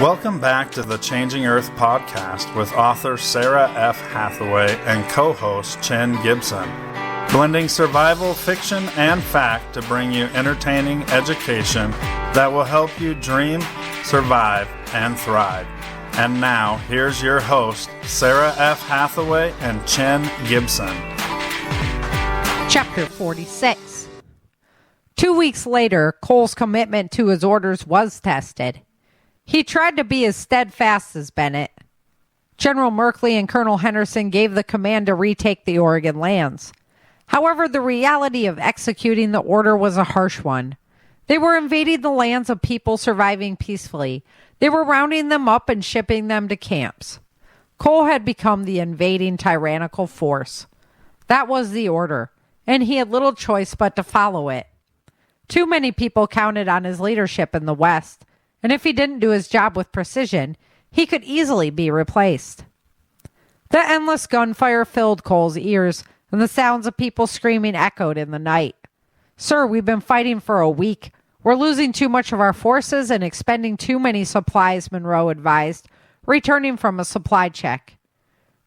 Welcome back to the Changing Earth podcast with author Sara F. Hathaway and co-host Chen Gibson. Blending survival, fiction, and fact to bring you entertaining education that will help you dream, survive, and thrive. And now, here's your host, Sara F. Hathaway and Chen Gibson. Chapter 46. 2 weeks later, Cole's commitment to his orders was tested. He tried to be as steadfast as Bennett. General Merkley and Colonel Henderson gave the command to retake the Oregon lands. However, the reality of executing the order was a harsh one. They were invading the lands of people surviving peacefully. They were rounding them up and shipping them to camps. Cole had become the invading tyrannical force. That was the order, and he had little choice but to follow it. Too many people counted on his leadership in the West, and if he didn't do his job with precision, he could easily be replaced. The endless gunfire filled Cole's ears, and the sounds of people screaming echoed in the night. "Sir, we've been fighting for a week. We're losing too much of our forces and expending too many supplies," Monroe advised, returning from a supply check.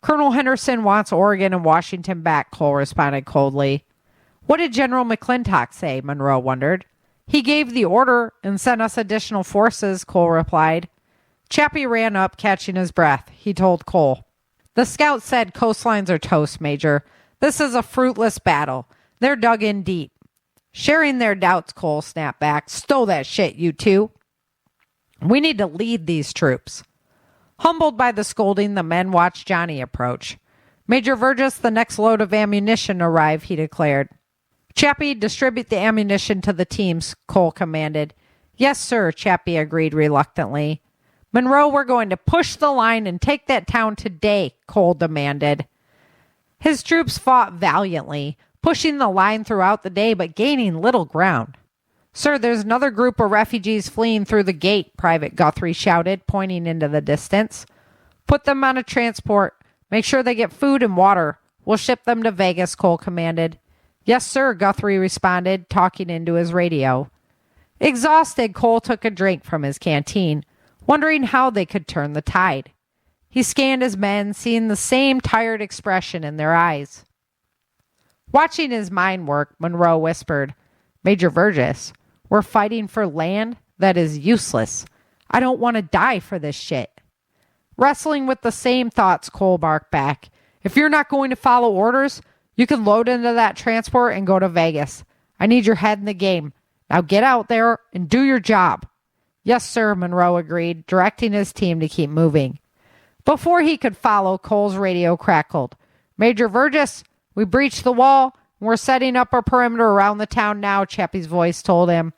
"Colonel Henderson wants Oregon and Washington back," Cole responded coldly. "What did General McClintock say?" Monroe wondered. "He gave the order and sent us additional forces," Cole replied. Chappie ran up, catching his breath. He told Cole, "The scout said coastlines are toast, Major. This is a fruitless battle. They're dug in deep." Sharing their doubts, Cole snapped back, "Stow that shit, you two. We need to lead these troops." Humbled by the scolding, the men watched Johnny approach. "Major Virgis, the next load of ammunition arrive," he declared. "Chappie, distribute the ammunition to the teams," Cole commanded. "Yes, sir," Chappie agreed reluctantly. "Monroe, we're going to push the line and take that town today," Cole demanded. His troops fought valiantly, pushing the line throughout the day but gaining little ground. "Sir, there's another group of refugees fleeing through the gate," Private Guthrie shouted, pointing into the distance. "Put them on a transport. Make sure they get food and water. We'll ship them to Vegas," Cole commanded. "Yes, sir," Guthrie responded, talking into his radio. Exhausted, Cole took a drink from his canteen, wondering how they could turn the tide. He scanned his men, seeing the same tired expression in their eyes. Watching his mind work, Monroe whispered, "Major Virgis, we're fighting for land that is useless. I don't want to die for this shit." Wrestling with the same thoughts, Cole barked back, "If you're not going to follow orders, you can load into that transport and go to Vegas. I need your head in the game. Now get out there and do your job." "Yes, sir," Monroe agreed, directing his team to keep moving. Before he could follow, Cole's radio crackled. "Major Virgis, we breached the wall, and we're setting up a perimeter around the town now," Chappie's voice told him.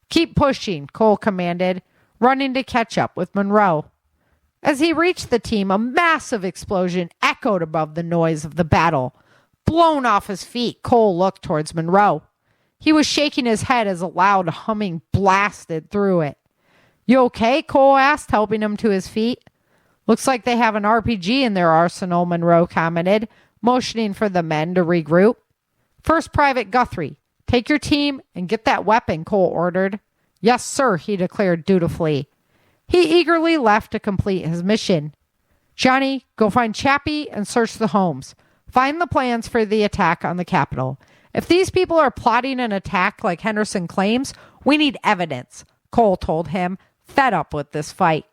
"Keep pushing," Cole commanded, running to catch up with Monroe. As he reached the team, a massive explosion echoed above the noise of the battle. Blown off his feet, Cole looked towards Monroe. He was shaking his head as a loud humming blasted through it. "You okay?" Cole asked, helping him to his feet. "Looks like they have an RPG in their arsenal," Monroe commented, motioning for the men to regroup. "First Private Guthrie, take your team and get that weapon," Cole ordered. "Yes, sir," he declared dutifully. He eagerly left to complete his mission. "Johnny, go find Chappie and search the homes. Find the plans for the attack on the Capitol. If these people are plotting an attack like Henderson claims, we need evidence," Cole told him, fed up with this fight.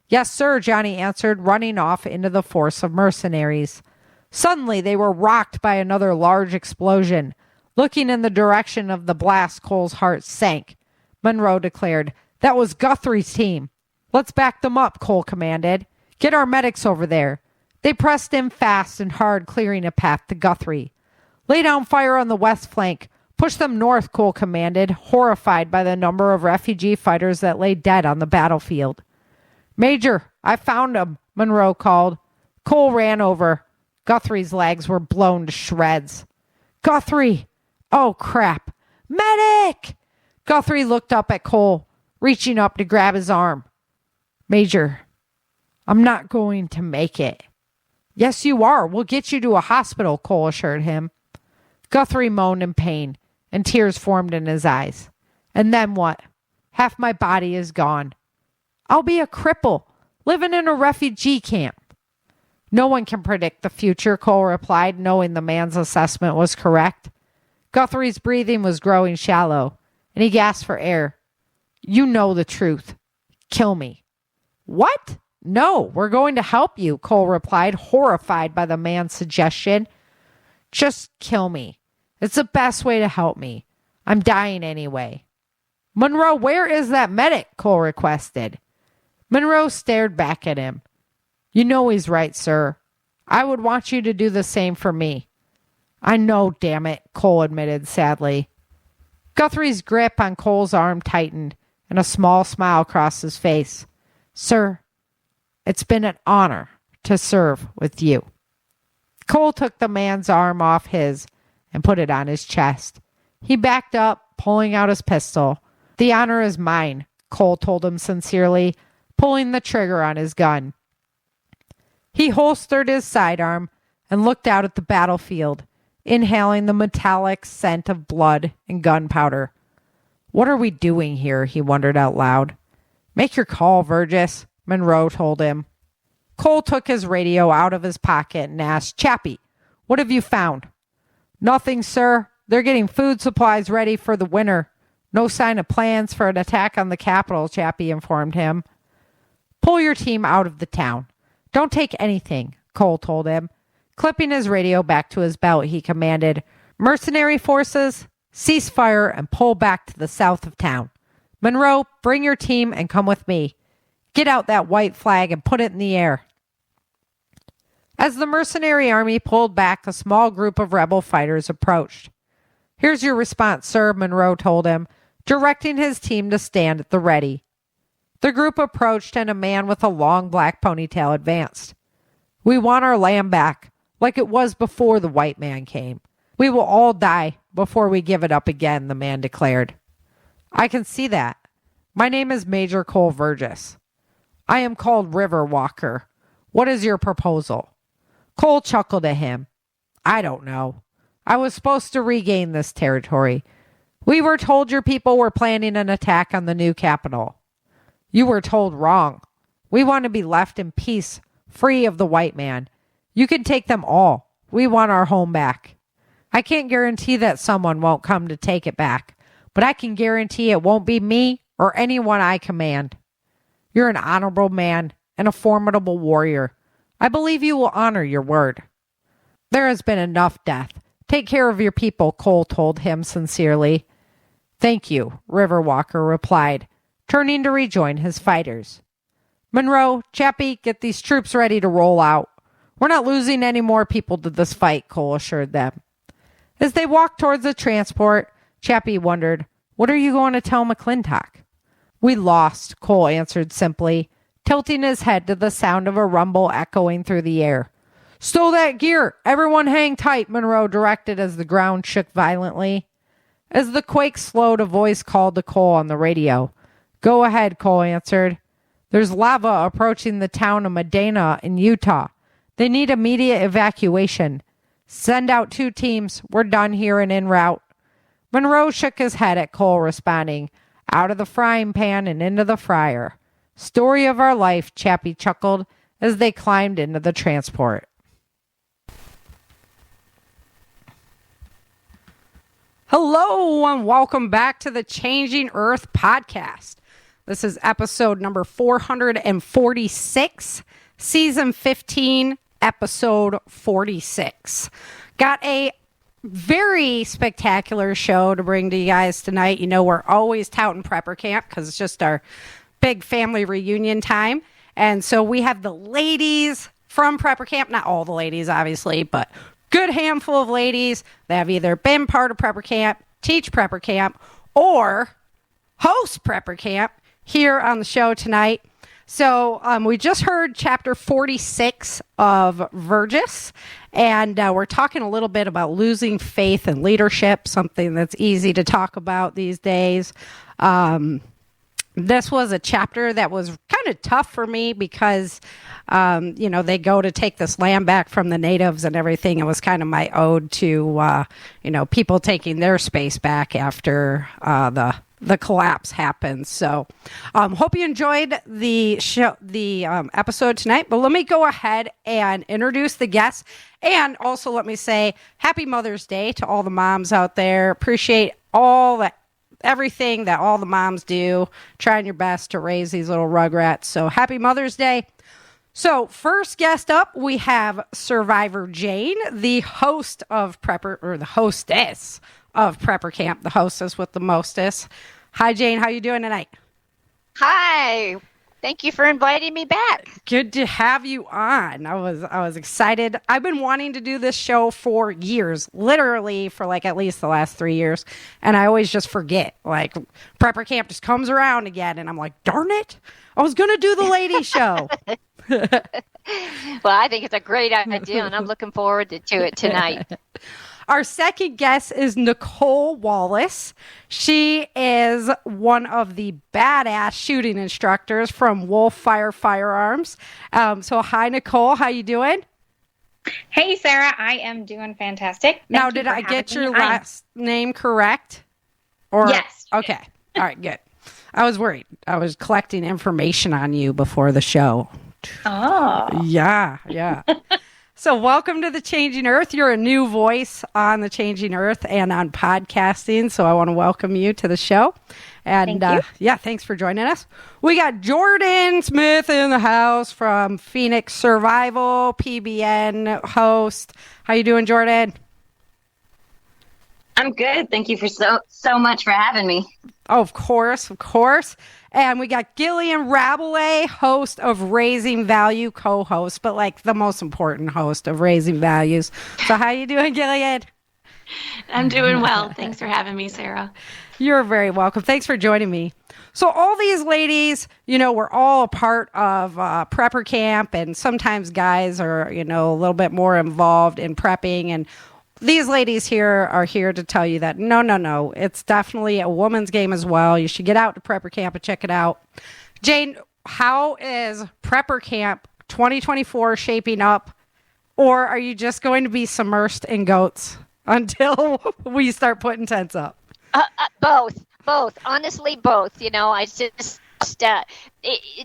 "Yes, sir," Johnny answered, running off into the force of mercenaries. Suddenly, they were rocked by another large explosion. Looking in the direction of the blast, Cole's heart sank. Monroe declared, "That was Guthrie's team." "Let's back them up," Cole commanded. "Get our medics over there." They pressed in fast and hard, clearing a path to Guthrie. "Lay down fire on the west flank. Push them north," Cole commanded, horrified by the number of refugee fighters that lay dead on the battlefield. "Major, I found them," Monroe called. Cole ran over. Guthrie's legs were blown to shreds. "Guthrie! Oh, crap! Medic!" Guthrie looked up at Cole, reaching up to grab his arm. "Major, I'm not going to make it." "Yes, you are. We'll get you to a hospital," Cole assured him. Guthrie moaned in pain, and tears formed in his eyes. "And then what? Half my body is gone. I'll be a cripple, living in a refugee camp. No one can predict the future, Cole replied, knowing the man's assessment was correct. Guthrie's breathing was growing shallow, and he gasped for air. You know the truth. Kill me. What? No, we're going to help you, Cole replied, horrified by the man's suggestion. Just kill me. It's the best way to help me. I'm dying anyway. Monroe, where is that medic? Cole requested. Monroe stared back at him. You know he's right, sir. I would want you to do the same for me. I know, damn it, Cole admitted sadly. Guthrie's grip on Cole's arm tightened, and a small smile crossed his face. Sir, it's been an honor to serve with you. Cole took the man's arm off his and put it on his chest. He backed up, pulling out his pistol. The honor is mine, Cole told him sincerely, pulling the trigger on his gun. He holstered his sidearm and looked out at the battlefield, inhaling the metallic scent of blood and gunpowder. What are we doing here? He wondered out loud. Make your call, Virgis, Monroe told him. Cole took his radio out of his pocket and asked, Chappie, what have you found? Nothing, sir. They're getting food supplies ready for the winter. No sign of plans for an attack on the capital, Chappie informed him. Pull your team out of the town. Don't take anything, Cole told him. Clipping his radio back to his belt, he commanded, Mercenary forces, cease fire and pull back to the south of town. Monroe, bring your team and come with me. Get out that white flag and put it in the air. As the mercenary army pulled back, a small group of rebel fighters approached. Here's your response, sir, Monroe told him, directing his team to stand at the ready. The group approached and a man with a long black ponytail advanced. We want our land back, like it was before the white man came. We will all die before we give it up again, the man declared. I can see that. My name is Major Cole Virgis. I am called River Walker. What is your proposal? Cole chuckled at him. I don't know. I was supposed to regain this territory. We were told your people were planning an attack on the new capital. You were told wrong. We want to be left in peace, free of the white man. You can take them all. We want our home back. I can't guarantee that someone won't come to take it back, but I can guarantee it won't be me or anyone I command. You're an honorable man and a formidable warrior. I believe you will honor your word. There has been enough death. Take care of your people, Cole told him sincerely. Thank you, River Walker replied, turning to rejoin his fighters. Monroe, Chappie, get these troops ready to roll out. We're not losing any more people to this fight, Cole assured them. As they walked towards the transport, Chappie wondered, what are you going to tell McClintock? We lost, Cole answered simply, tilting his head to the sound of a rumble echoing through the air. Stow that gear! Everyone hang tight, Monroe directed as the ground shook violently. As the quake slowed, a voice called to Cole on the radio. Go ahead, Cole answered. There's lava approaching the town of Medina in Utah. They need immediate evacuation. Send out 2 teams. We're done here and en route. Monroe shook his head at Cole, responding, out of the frying pan and into the fryer. Story of our life, Chappie chuckled as they climbed into the transport. Hello and welcome back to the Changing Earth podcast. This is episode number 446, season 15, episode 46. Got a very spectacular show to bring to you guys tonight. You know, we're always touting Prepper Camp because it's just our big family reunion time. And so we have the ladies from Prepper Camp, not all the ladies, obviously, but good handful of ladies that have either been part of Prepper Camp, teach Prepper Camp, or host Prepper Camp here on the show tonight. So we just heard chapter 46 of Virgis, and we're talking a little bit about losing faith in leadership, something that's easy to talk about these days. This was a chapter that was kind of tough for me because, they go to take this land back from the natives and everything. It was kind of my ode to, people taking their space back after the collapse happened. So, hope you enjoyed the show, the episode tonight. But let me go ahead and introduce the guests, and also let me say Happy Mother's Day to all the moms out there. Appreciate everything that all the moms do, trying your best to raise these little rugrats. So happy Mother's Day. So first guest up, we have Survivor Jane, the host of the hostess of Prepper Camp, the hostess with the mostess. Hi, Jane. How you doing tonight? Hi. Thank you for inviting me back. Good to have you on. I was excited. I've been wanting to do this show for years, literally for like at least the last 3 years. And I always just forget. Like Prepper Camp just comes around again. And I'm like, darn it. I was going to do the lady show. Well, I think it's a great idea, and I'm looking forward to it tonight. Our second guest is Nicole Wallace. She is one of the badass shooting instructors from Wolf Fire Firearms. So hi, Nicole. How you doing? Hey, Sarah. I am doing fantastic. Now, did I get your last name correct? Or yes. Okay. All right, good. I was worried. I was collecting information on you before the show. Oh. Yeah. So welcome to The Changing Earth. You're a new voice on The Changing Earth and on podcasting. So I want to welcome you to the show. And Thank you. Thanks for joining us. We got Jordon Smith in the house from Phoenix Survival, PBN host. How you doing, Jordon? I'm good. Thank you for so much for having me. Oh, of course. And we got Gillian Rabalais, host of Raising Value, co-host, but like the most important host of Raising Values. So how you doing, Gillian? I'm doing well. Thanks for having me, Sarah. You're very welcome. Thanks for joining me. So all these ladies, we're all a part of Prepper Camp, and sometimes guys are, a little bit more involved in prepping, and these ladies here are here to tell you that no, it's definitely a woman's game as well. You should get out to Prepper Camp and check it out. Jane, how is Prepper Camp 2024 shaping up? Or are you just going to be submersed in goats until we start putting tents up? Both. Honestly, both. I just the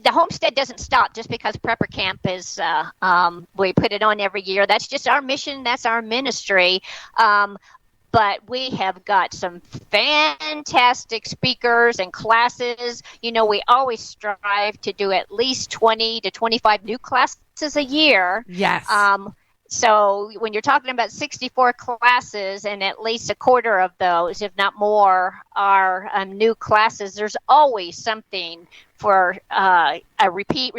homestead doesn't stop just because Prepper Camp is we put it on every year. That's just our mission. That's our ministry. But we have got some fantastic speakers and classes. We always strive to do at least 20 to 25 new classes a year. Yes. So when you're talking about 64 classes and at least a quarter of those, if not more, are new classes, there's always something for a repeat,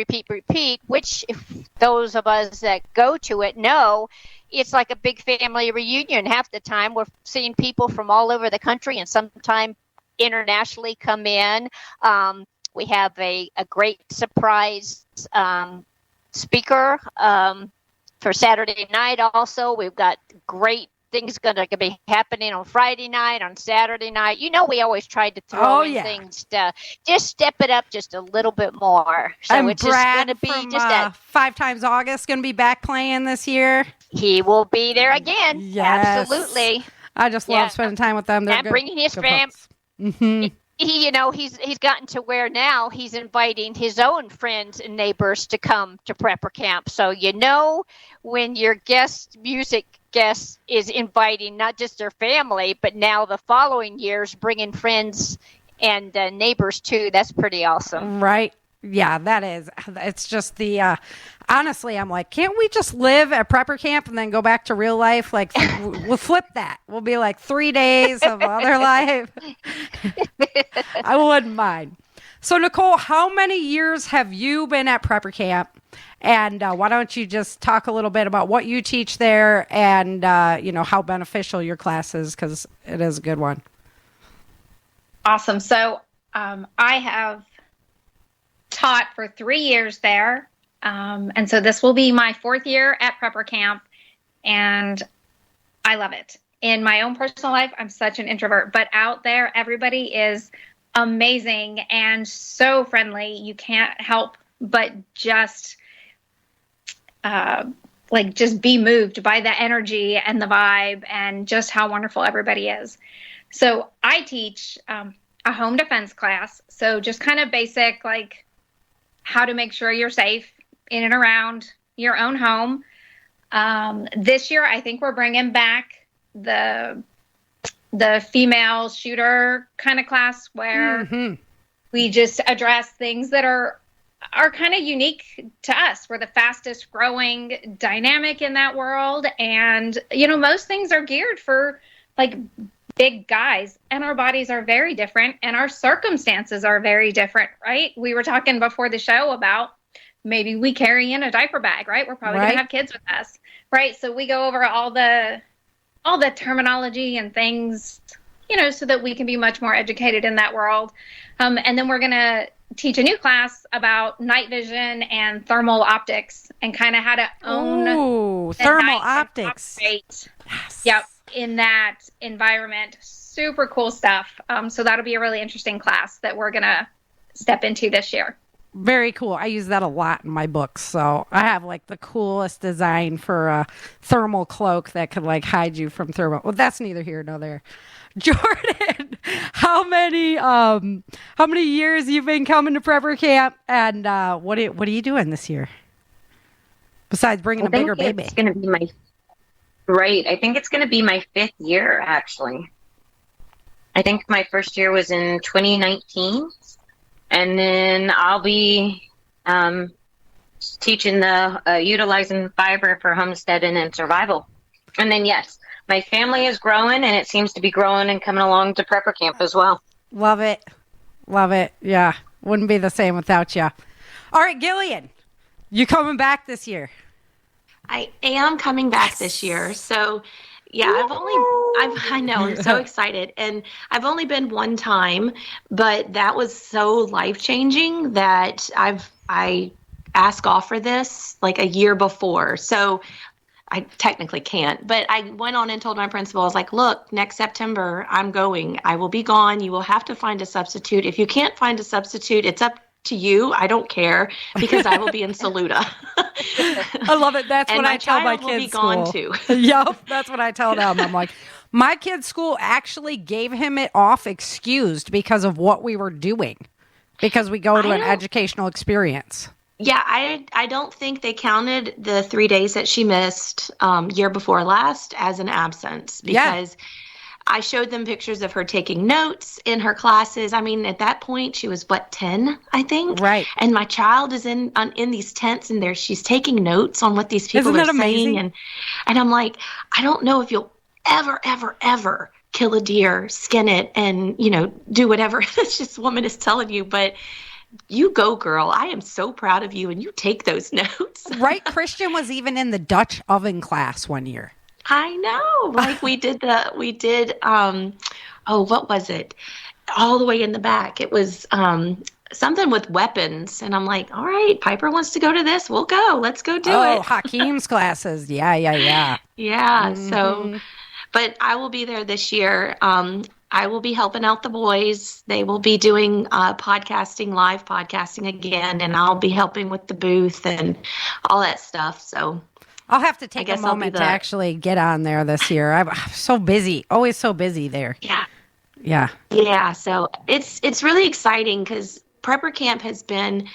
which if those of us that go to it know, it's like a big family reunion. Half the time we're seeing people from all over the country and sometimes internationally come in. We have a great surprise speaker for Saturday night also. We've got great things going to be happening on Friday night, on Saturday night. We always try to throw things to just step it up just a little bit more. So and it's Brad just going to be from, just that. 5 Times August going to be back playing this year. He will be there again. Yes. Absolutely. I just love spending time with them. They're and bringing his family. Mm-hmm. He's gotten to where now he's inviting his own friends and neighbors to come to Prepper Camp. So when your music guest is inviting not just their family, but now the following years bringing friends and neighbors too. That's pretty awesome. Right. Yeah, that is. It's just honestly, I'm like, can't we just live at Prepper Camp and then go back to real life? Like, we'll flip that. We'll be like 3 days of other life. I wouldn't mind. So, Nicole, how many years have you been at Prepper Camp? And why don't you just talk a little bit about what you teach there and, how beneficial your class is, because it is a good one. Awesome. So I have taught for 3 years there. And so this will be my 4th year at Prepper Camp, and I love it. In my own personal life, I'm such an introvert, but out there, everybody is amazing and so friendly. You can't help but just just be moved by the energy and the vibe and just how wonderful everybody is. So I teach a home defense class. So just kind of basic, like how to make sure you're safe in and around your own home. This year, I think we're bringing back the female shooter kind of class where we just address things that are kind of unique to us. We're the fastest growing dynamic in that world. And, most things are geared for like big guys, and our bodies are very different and our circumstances are very different, right? We were talking before the show about maybe we carry in a diaper bag, right? We're probably going to have kids with us, right? So we go over all the terminology and things, so that we can be much more educated in that world. And then we're going to teach a new class about night vision and thermal optics and kind of how to own thermal optics. Yes. Yep. In that environment. Super cool stuff. So that'll be a really interesting class that we're going to step into this year. Very cool. I use that a lot in my books. So I have like the coolest design for a thermal cloak that could like hide you from thermal. Well, that's neither here nor there. Jordan, how many years you've been coming to prepper camp, and what are you doing this year besides bringing a bigger baby? It's going to be I think it's going to be my 5th year, actually. I think my first year was in 2019. And then I'll be teaching utilizing fiber for homesteading and survival. And then, yes, my family is growing, and it seems to be growing and coming along to prepper camp as well. Love it. Love it. Yeah. Wouldn't be the same without you. All right, Gillian, you coming back this year? I am coming back this year. So, yeah, I know, I'm so excited. And I've only been one time, but that was so life-changing that I asked off for this like a year before. So I technically can't, but I went on and told my principal, I was like, look, next September, I'm going. I will be gone. You will have to find a substitute. If you can't find a substitute, it's up to you. I don't care, because I will be in Saluda. I love it. That's what I tell my kids. Will be gone too. Yep, that's what I tell them. I'm like, my kid's school actually gave him it off excused because of what we were doing, because we go to an educational experience. Yeah, I don't think they counted the 3 days that she missed year before last as an absence, because I showed them pictures of her taking notes in her classes. I mean, at that point, she was, 10, I think? Right. And my child is in these tents, and she's taking notes on what these people are saying. And I'm like, I don't know if you'll ever, ever, ever kill a deer, skin it, and, do whatever this woman is telling you. But you go, girl. I am so proud of you, and you take those notes. Right. Christian was even in the Dutch oven class one year. I know. Like we did, what was it? All the way in the back. It was something with weapons. And I'm like, all right, Piper wants to go to this. We'll go. Let's go do it. Oh, Hakeem's classes. Yeah. Yeah. Mm-hmm. So, but I will be there this year. I will be helping out the boys. They will be doing live podcasting again, and I'll be helping with the booth and all that stuff. So I'll have to take a moment to actually get on there this year. I'm so busy, always so busy there. Yeah. So it's really exciting because prepper camp has been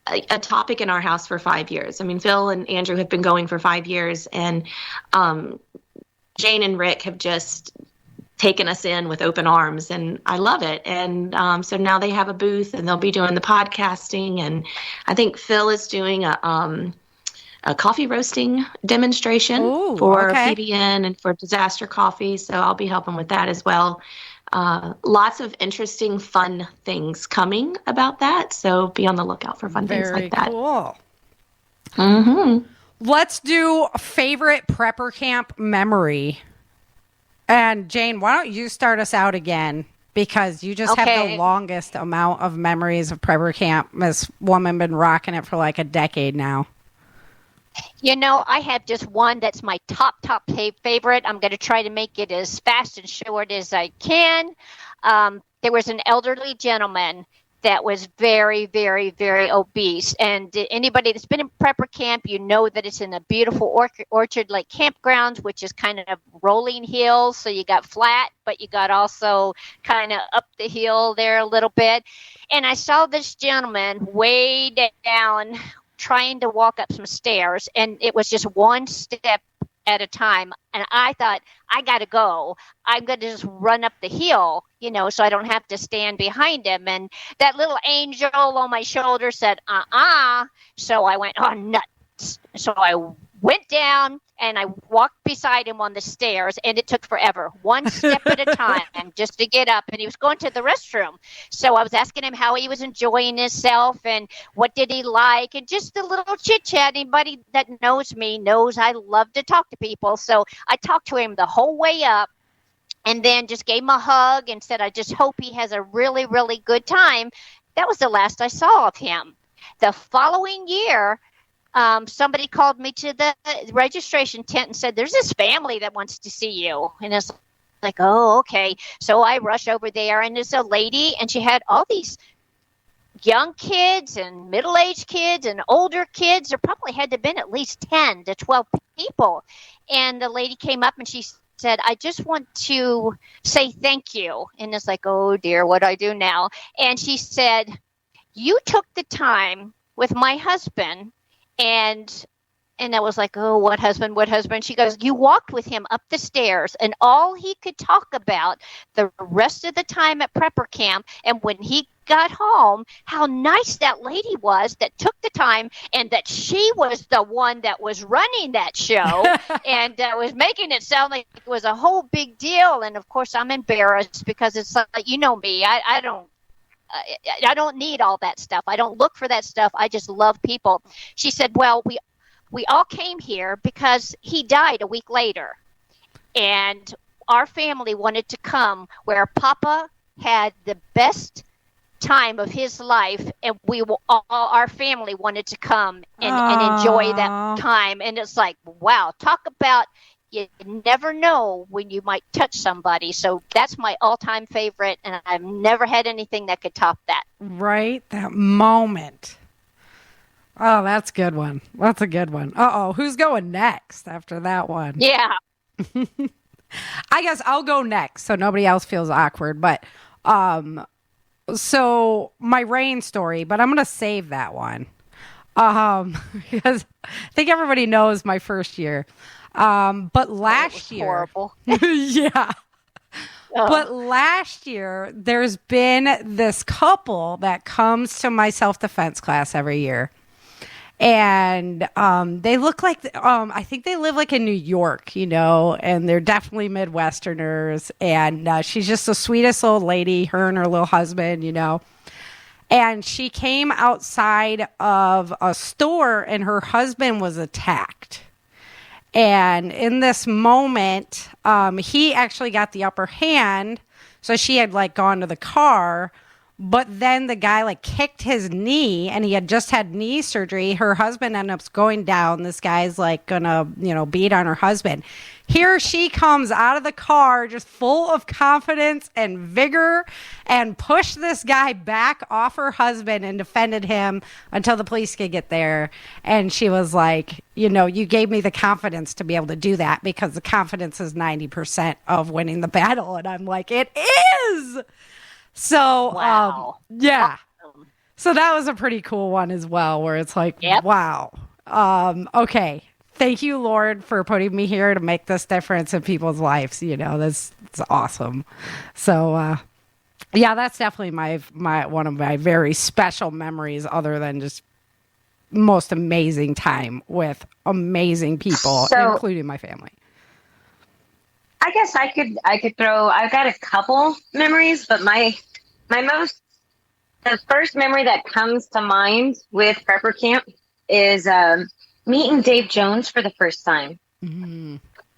a topic in our house for 5 years. I mean, Phil and Andrew have been going for 5 years, and Jane and Rick have just taken us in with open arms, and I love it. And so now they have a booth, and they'll be doing the podcasting, and I think Phil is doing a coffee roasting demonstration for PBN and for Disaster Coffee, so I'll be helping with that as well. Lots of interesting, fun things coming about that, so be on the lookout for fun things like that. Very cool. Mm-hmm. Let's do favorite prepper camp memory. And Jane, why don't you start us out again? Because you just have the longest amount of memories of prepper camp. This woman been rocking it for like a decade now. I have just one that's my top favorite. I'm going to try to make it as fast and short as I can. there was an elderly gentleman that was very, very, very obese. And anybody that's been in prepper camp, you know that it's in a beautiful orchard like campgrounds, which is kind of rolling hills. So you got flat, but you got also kind of up the hill there a little bit. And I saw this gentleman way down trying to walk up some stairs, and it was just one step at a time. And I thought, I got to go. I'm going to just run up the hill, so I don't have to stand behind him. And that little angel on my shoulder said, So I went, oh, nuts. So I went down and I walked beside him on the stairs, and it took forever, one step at a time just to get up. And he was going to the restroom. So I was asking him how he was enjoying himself and what did he like, and just a little chit chat. Anybody that knows me knows I love to talk to people. So I talked to him the whole way up, and then just gave him a hug and said, I just hope he has a really, really good time. That was the last I saw of him. The following year, somebody called me to the registration tent and said, there's this family that wants to see you. And it's like, oh, okay. So I rush over there, and there's a lady, and she had all these young kids and middle-aged kids and older kids. There probably had to have been at least 10 to 12 people. And the lady came up and she said, I just want to say thank you. And it's like, oh dear, what do I do now? And she said, you took the time with my husband. And I was like, oh, what husband? She goes, you walked with him up the stairs, and all he could talk about the rest of the time at prepper camp, and when he got home, how nice that lady was that took the time, and that she was the one that was running that show and was making it sound like it was a whole big deal. And of course, I'm embarrassed because it's like, me, I don't need all that stuff. I don't look for that stuff. I just love people. She said, well, we all came here because he died a week later. And our family wanted to come where Papa had the best time of his life. And our family wanted to come and enjoy that time. And it's like, wow, talk about, you never know when you might touch somebody. So that's my all-time favorite, and I've never had anything that could top that. Right? That moment. Oh, that's a good one. That's a good one. Uh-oh, who's going next after that one? Yeah. I guess I'll go next so nobody else feels awkward. But so my rain story, but I'm going to save that one because I think everybody knows my first year. But last year, horrible. Yeah. Oh. But last year, there's been this couple that comes to my self-defense class every year. And they look like, I think they live like in New York, and they're definitely Midwesterners. And she's just the sweetest old lady, her and her little husband, And she came outside of a store, and her husband was attacked. And in this moment, he actually got the upper hand. So she had gone to the car, but then the guy kicked his knee, and he had just had knee surgery. Her husband ended up going down. This guy's gonna, beat on her husband. Here she comes out of the car just full of confidence and vigor and pushed this guy back off her husband and defended him until the police could get there. And she was like, you gave me the confidence to be able to do that because the confidence is 90% of winning the battle. And I'm like, it is. So, wow. Yeah. Awesome. So that was a pretty cool one as well, where it's like, yep. Wow. Okay. Thank you, Lord, for putting me here to make this difference in people's lives. That's awesome. So, yeah, that's definitely my one of my very special memories, other than just most amazing time with amazing people, including my family. I guess I could throw. I've got a couple memories, but the first memory that comes to mind with prepper camp is meeting Dave Jones for the first time. Mm-hmm.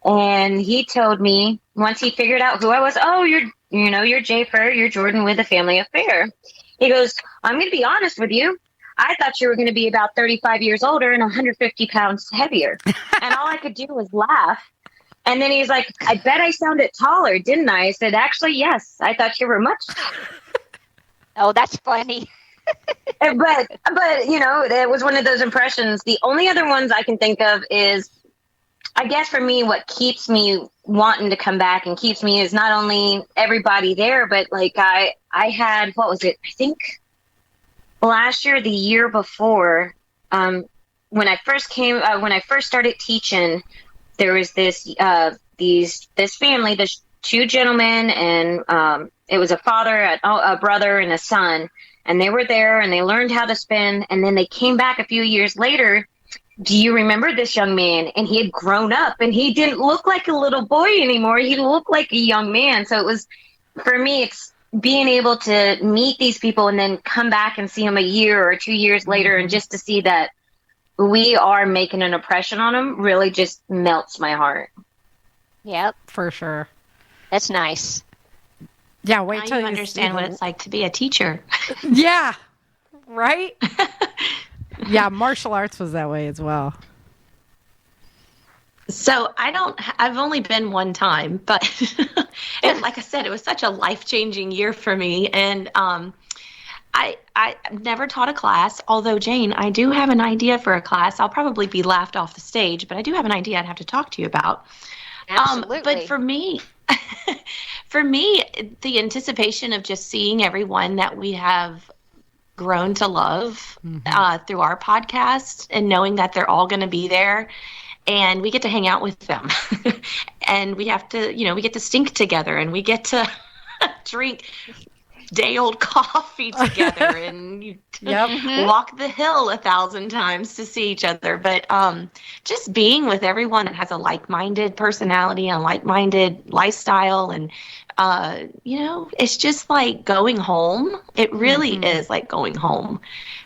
And he told me once he figured out who I was, oh, you're Jafer, you're Jordon with a family affair. He goes, I'm going to be honest with you. I thought you were going to be about 35 years older and 150 pounds heavier. And all I could do was laugh. And then he's like, I bet I sounded taller, didn't I? I said, actually, yes. I thought you were much taller. Oh, that's funny. But it was one of those impressions. The only other ones I can think of is, I guess for me, what keeps me wanting to come back and keeps me is not only everybody there, but like I had, what was it? I think last year, the year before, when I first started teaching, there was this family, this two gentlemen, and it was a father, a brother, and a son, and they were there and they learned how to spin, and then they came back a few years later. Do you remember this young man? And he had grown up, and he didn't look like a little boy anymore. He looked like a young man. So it was, for me, it's being able to meet these people and then come back and see them a year or 2 years later, and just to see that we are making an impression on them really just melts my heart. Yep, For sure. that's nice. Yeah, wait Now till you understand what it's like to be a teacher. Yeah, right? Yeah, martial arts was that way as well. So I've only been one time, but and like I said, it was such a life-changing year for me. And I never taught a class, although Jane, I do have an idea for a class. I'll probably be laughed off the stage, but I do have an idea I'd have to talk to you about. Absolutely. But for me, the anticipation of just seeing everyone that we have grown to love through our podcast, and knowing that they're all going to be there, and we get to hang out with them, and we have to, we get to stink together, and we get to drink day old coffee together, and walk the hill 1,000 times to see each other. But just being with everyone that has a like-minded personality and a like-minded lifestyle, and it's just like going home. It really is like going home.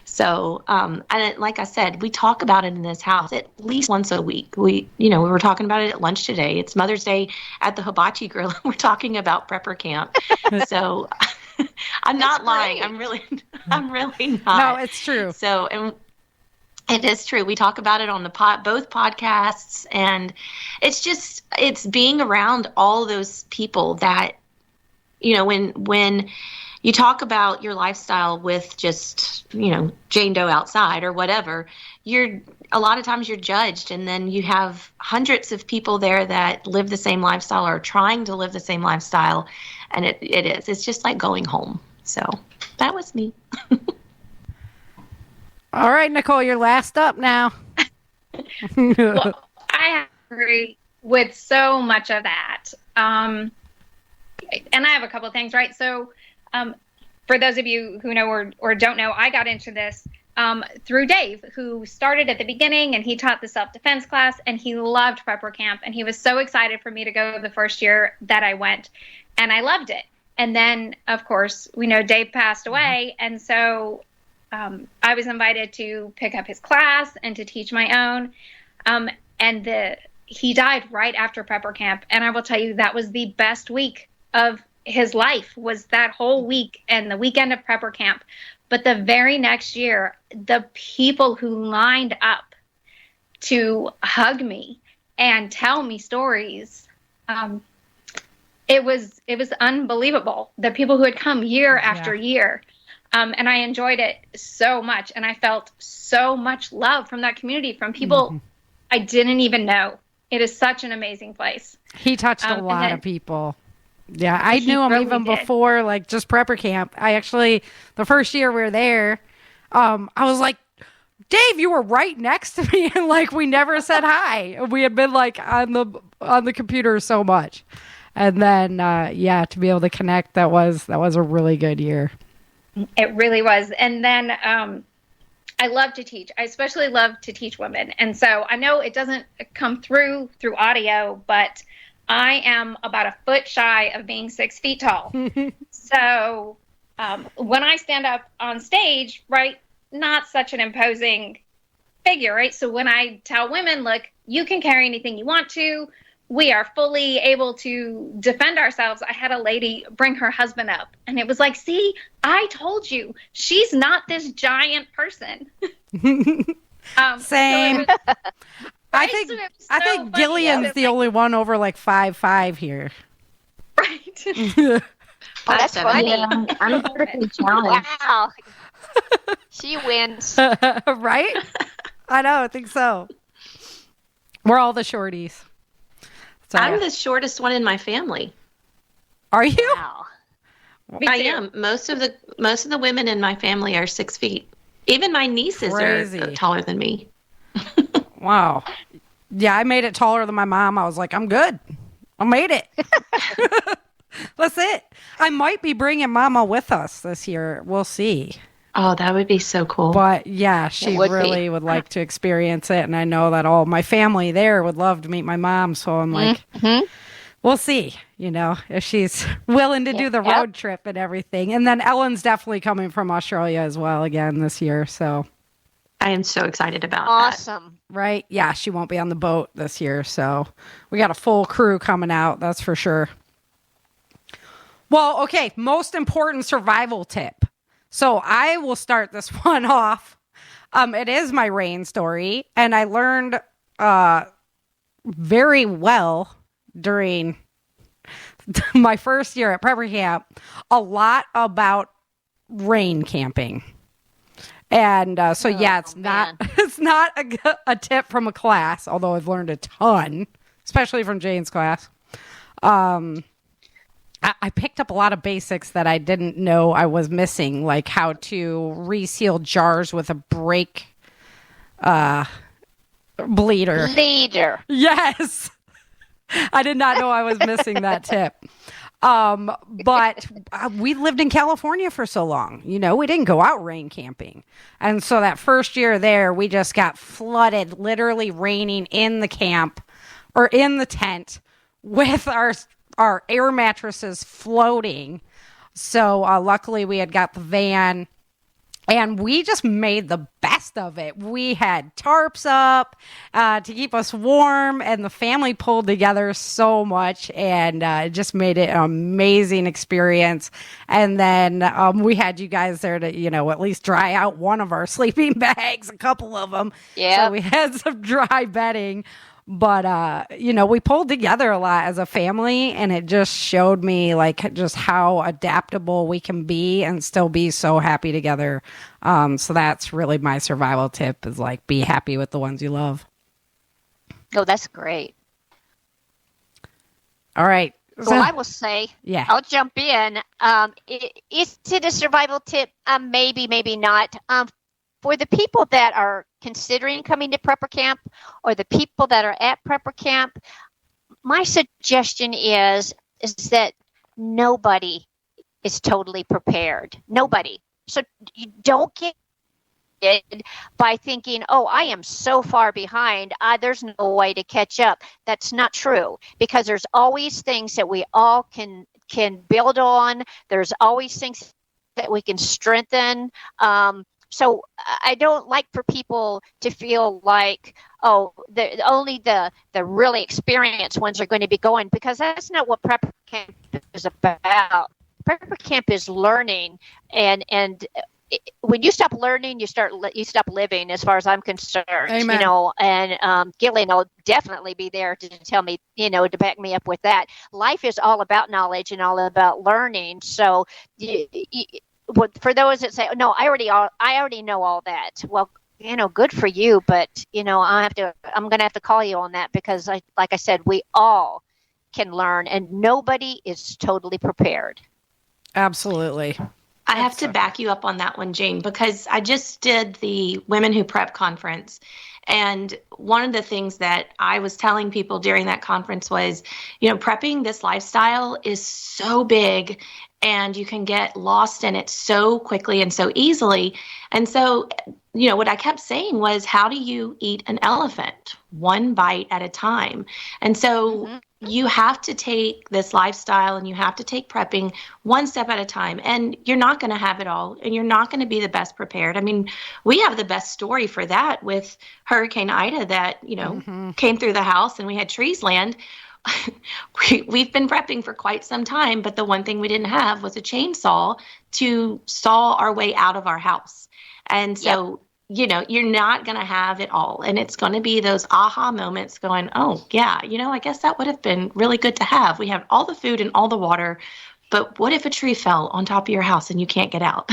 So, and like I said, we talk about it in this house at least once a week. We were talking about it at lunch today. It's Mother's Day at the Hibachi Grill. We're talking about prepper camp. So I'm not lying. I'm really not. No, it's true. So, and it is true. We talk about it on the both podcasts, and it's being around all those people that, when you talk about your lifestyle with just, Jane Doe outside or whatever, a lot of times you're judged, and then you have hundreds of people there that live the same lifestyle or are trying to live the same lifestyle. And it's just like going home. So that was me. All right, Nicole, you're last up now. Well, I agree with so much of that. And I have a couple of things, right? So for those of you who know or don't know, I got into this through Dave, who started at the beginning, and he taught the self-defense class, and he loved prepper camp, and he was so excited for me to go the first year that I went, and I loved it. And then, of course, we know Dave passed away, and so I was invited to pick up his class and to teach my own, and he died right after prepper camp, and I will tell you that was the best week of his life, was that whole week and the weekend of prepper camp. But the very next year, the people who lined up to hug me and tell me stories, it was unbelievable. The people who had come year after year, and I enjoyed it so much, and I felt so much love from that community, from people I didn't even know. It is such an amazing place. He touched a lot of people. Yeah, I knew him really even did. before, like, just prepper camp. I actually, the first year we were there, I was like, Dave, you were right next to me, and like we never said hi. We had been like on the computer so much, and then to be able to connect, that was a really good year. It really was. And then I love to teach. I especially love to teach women, and so I know it doesn't come through audio, but I am about a foot shy of being 6 feet tall. So when I stand up on stage, right, not such an imposing figure, right? So when I tell women, look, you can carry anything you want to. We are fully able to defend ourselves. I had a lady bring her husband up, and it was like, see, I told you, she's not this giant person. Same. I think funny. Gillian's the only one over like 5'5" here. Right. Oh, that's funny. Yeah, I'm perfectly challenged. Wow. She wins. Right? I know, I think so. We're all the shorties. So, I'm the shortest one in my family. Are you? Wow. I am. Most of the women in my family are 6 feet. Even my nieces Crazy. are taller than me. Wow. Yeah, I made it taller than my mom. I was like, I'm good. I made it. That's it. I might be bringing Mama with us this year. We'll see. Oh, that would be so cool. But yeah, she really would like to experience it. And I know that all my family there would love to meet my mom. So I'm like, we'll see, if she's willing to do the road trip and everything. And then Ellen's definitely coming from Australia as well again this year. So I am so excited about that. Awesome. right. Yeah, she won't be on the boat this year. So we got a full crew coming out. That's for sure. Well, okay. Most important survival tip. So I will start this one off. It is my rain story. And I learned very well during my first year at prepper camp a lot about rain camping. And it's not a tip from a class, although I've learned a ton, especially from Jane's class. I picked up a lot of basics that I didn't know I was missing, like how to reseal jars with a brake bleeder. Yes. I did not know I was missing that tip. But we lived in California for so long, we didn't go out rain camping. And so that first year there, we just got flooded, literally raining in the camp or in the tent with our air mattresses floating. So luckily we had got the van and we just made the best of it. We had tarps up to keep us warm, and the family pulled together so much, and it just made it an amazing experience. And then we had you guys there to, at least dry out one of our sleeping bags, a couple of them. Yeah. So we had some dry bedding. But, we pulled together a lot as a family, and it just showed me just how adaptable we can be and still be so happy together. So that's really my survival tip is be happy with the ones you love. Oh, that's great. All right. Well, I will say, I'll jump in. Is it a survival tip? Maybe, maybe not. For the people that are considering coming to prepper camp or the people that are at prepper camp, my suggestion is that nobody is totally prepared. Nobody. So you don't get it by thinking, oh, I am so far behind. There's no way to catch up. That's not true, because there's always things that we all can build on. There's always things that we can strengthen. So I don't like for people to feel like, oh, only the really experienced ones are going to be going, because that's not what prepper camp is about. Prepper camp is learning, and when you stop learning, you stop living, as far as I'm concerned. Amen. And Gillian will definitely be there to tell me, to back me up with that. Life is all about knowledge and all about learning. So for those that say, no, I already know all that. Well, good for you, but I'm going to have to call you on that, because like I said, we all can learn, and nobody is totally prepared. Absolutely. I have to back you up on that one, Jane, because I just did the Women Who Prep conference. And one of the things that I was telling people during that conference was, prepping this lifestyle is so big, and you can get lost in it so quickly and so easily. And so, what I kept saying was, how do you eat an elephant? One bite at a time. And so you have to take this lifestyle and you have to take prepping one step at a time. And you're not going to have it all, and you're not going to be the best prepared. I mean, we have the best story for that with Hurricane Ida that, came through the house and we had trees land. We've been prepping for quite some time, but the one thing we didn't have was a chainsaw to saw our way out of our house. And so you're not going to have it all. And it's going to be those aha moments going, oh, yeah, I guess that would have been really good to have. We have all the food and all the water, but what if a tree fell on top of your house and you can't get out?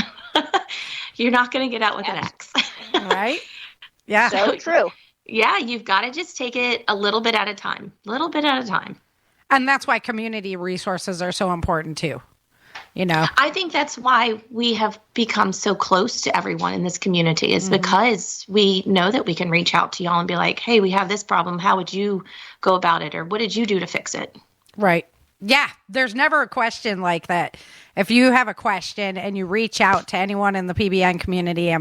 You're not going to get out with an axe. Right? Yeah. So true. Yeah, you've got to just take it a little bit at a time, And that's why community resources are so important too. I think that's why we have become so close to everyone in this community is because we know that we can reach out to y'all and be like, hey, we have this problem. How would you go about it? Or what did you do to fix it? Right. Yeah. There's never a question like that. If you have a question and you reach out to anyone in the PBN community,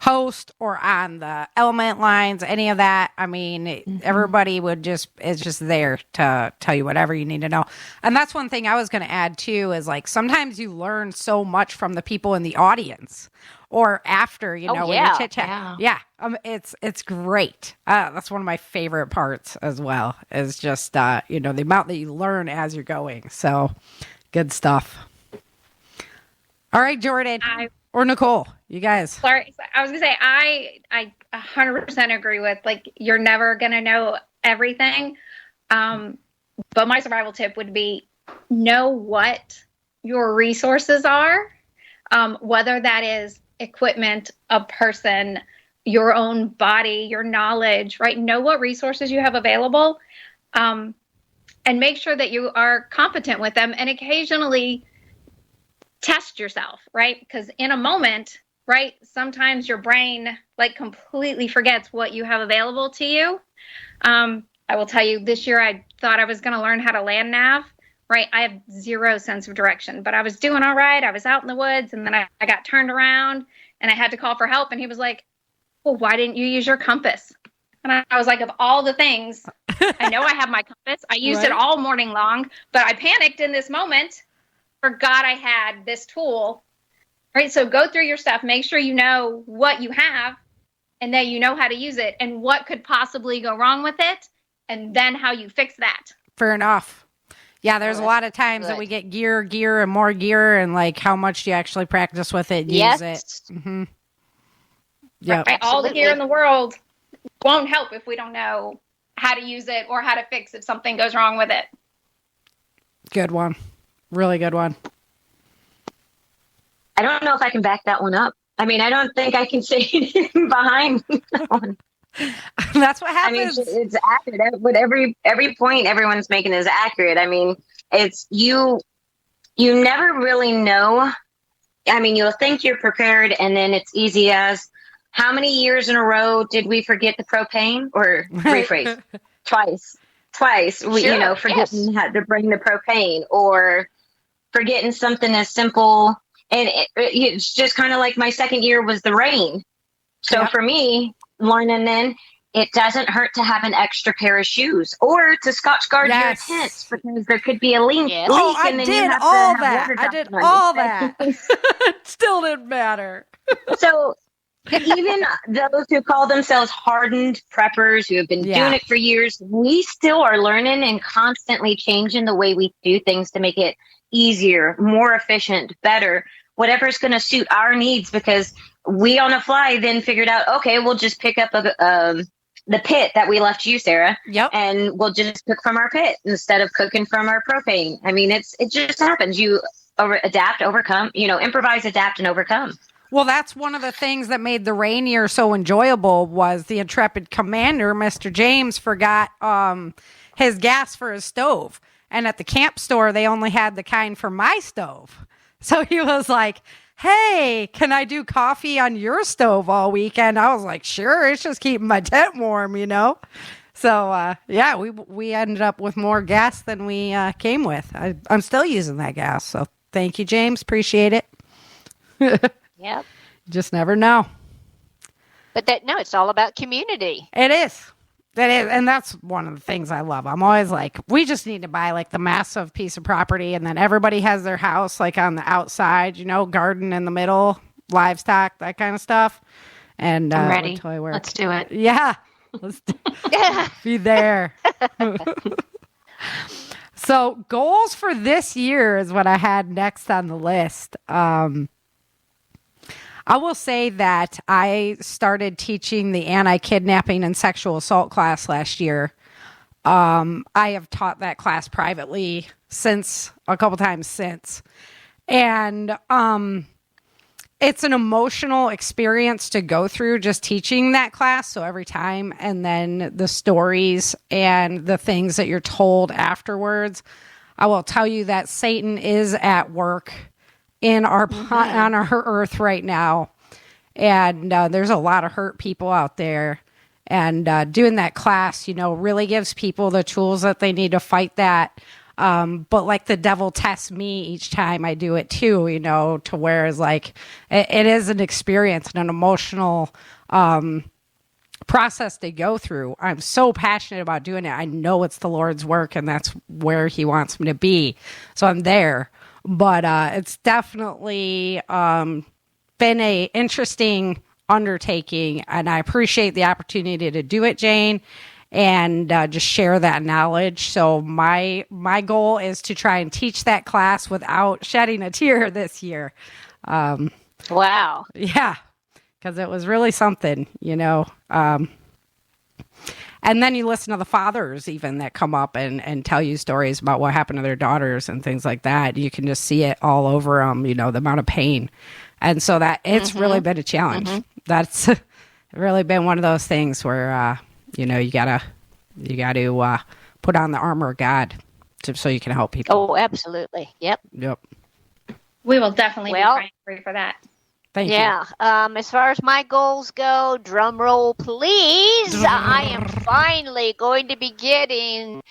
host or on the element lines, any of that, everybody is just there to tell you whatever you need to know. And that's one thing I was going to add too, is like, sometimes you learn so much from the people in the audience or after, when you chit chat. Yeah. It's great. That's one of my favorite parts as well, is just, the amount that you learn as you're going. So good stuff. All right, Jordan or Nicole, you guys. Sorry, I was gonna say I 100% agree with, like, you're never gonna know everything, but my survival tip would be know what your resources are, whether that is equipment, a person, your own body, your knowledge. Right? Know what resources you have available, and make sure that you are competent with them, and occasionally test yourself, right? Because in a moment, right, sometimes your brain like completely forgets what you have available to you. I will tell you, this year I thought I was going to learn how to land nav, right? I have zero sense of direction, but I was doing all right. I was out in the woods, and then I got turned around and I had to call for help. And he was like, well, why didn't you use your compass? And I was like, of all the things, I know I have my compass. I used it all morning long, but I panicked in this moment. Forgot I had this tool, right? So go through your stuff, make sure you know what you have, and that you know how to use it and what could possibly go wrong with it, and then how you fix that. Fair enough. Yeah, there's a lot of times that we get gear and more gear, and like how much do you actually practice with it and use it. Mm-hmm. Yeah, right? All the gear in the world won't help if we don't know how to use it or how to fix if something goes wrong with it. Good one. Really good one. I don't know if I can back that one up. I don't think I can say anything behind that one. That's what happens. It's accurate. But every point everyone's making is accurate. It's you never really know. You'll think you're prepared, and then it's easy as, how many years in a row did we forget the propane? Or rephrase, twice. Sure, Forgetting how to bring the propane, or forgetting something as simple. And it's just kind of like my second year was the rain. So for me, learning then, it doesn't hurt to have an extra pair of shoes, or to Scotch guard your tent, because there could be a leak. Oh, I and then did you have all to have that. I did all that. Still didn't matter. So even those who call themselves hardened preppers, who have been doing it for years, we still are learning and constantly changing the way we do things to make it easier, more efficient, better, whatever's going to suit our needs, because we on the fly then figured out, okay, we'll just pick up the pit that we left you, Sarah. Yep. And we'll just cook from our pit instead of cooking from our propane. It just happens. You adapt, overcome, improvise, adapt, and overcome. Well, that's one of the things that made the rain year so enjoyable, was the intrepid commander, Mr. James, forgot his gas for his stove. And at the camp store, they only had the kind for my stove. So he was like, hey, can I do coffee on your stove all weekend? I was like, sure, it's just keeping my tent warm, So, we ended up with more gas than we came with. I'm still using that gas. So thank you, James. Appreciate it. Yep. Just never know. But it's all about community. It is. And that's one of the things I love. I'm always like, we just need to buy like the massive piece of property, and then everybody has their house like on the outside, garden in the middle, livestock, that kind of stuff. And I'm ready. Let's do it. Yeah. Let's be there. So goals for this year is what I had next on the list. I will say that I started teaching the anti-kidnapping and sexual assault class last year. I have taught that class privately a couple times since. And it's an emotional experience to go through just teaching that class. So every time, and then the stories and the things that you're told afterwards. I will tell you that Satan is at work in on our earth right now. And there's a lot of hurt people out there. And doing that class, really gives people the tools that they need to fight that. But like the devil tests me each time I do it too, to where it's like, it is an experience and an emotional process to go through. I'm so passionate about doing it. I know it's the Lord's work and that's where he wants me to be. So I'm there. But it's definitely been a interesting undertaking, and I appreciate the opportunity to do it, Jane, and just share that knowledge. So my goal is to try and teach that class without shedding a tear this year. Wow. Yeah, because it was really something, and then you listen to the fathers even that come up and tell you stories about what happened to their daughters and things like that. You can just see it all over them, the amount of pain. And so that it's really been a challenge. That's really been one of those things where, you gotta put on the armor of God so you can help people. Oh, absolutely. Yep. We will definitely be praying for you for that. Thank you. As far as my goals go, drum roll, please. I am finally going to be getting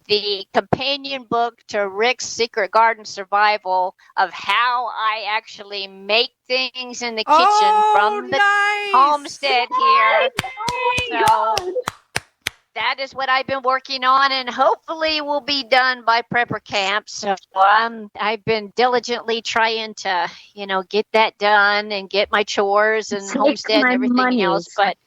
the companion book to Rick's Secret Garden Survival of how I actually make things in the kitchen from the homestead here. So that is what I've been working on, and hopefully will be done by Prepper Camp. So I've been diligently trying to, get that done and get my chores and homestead and everything else. But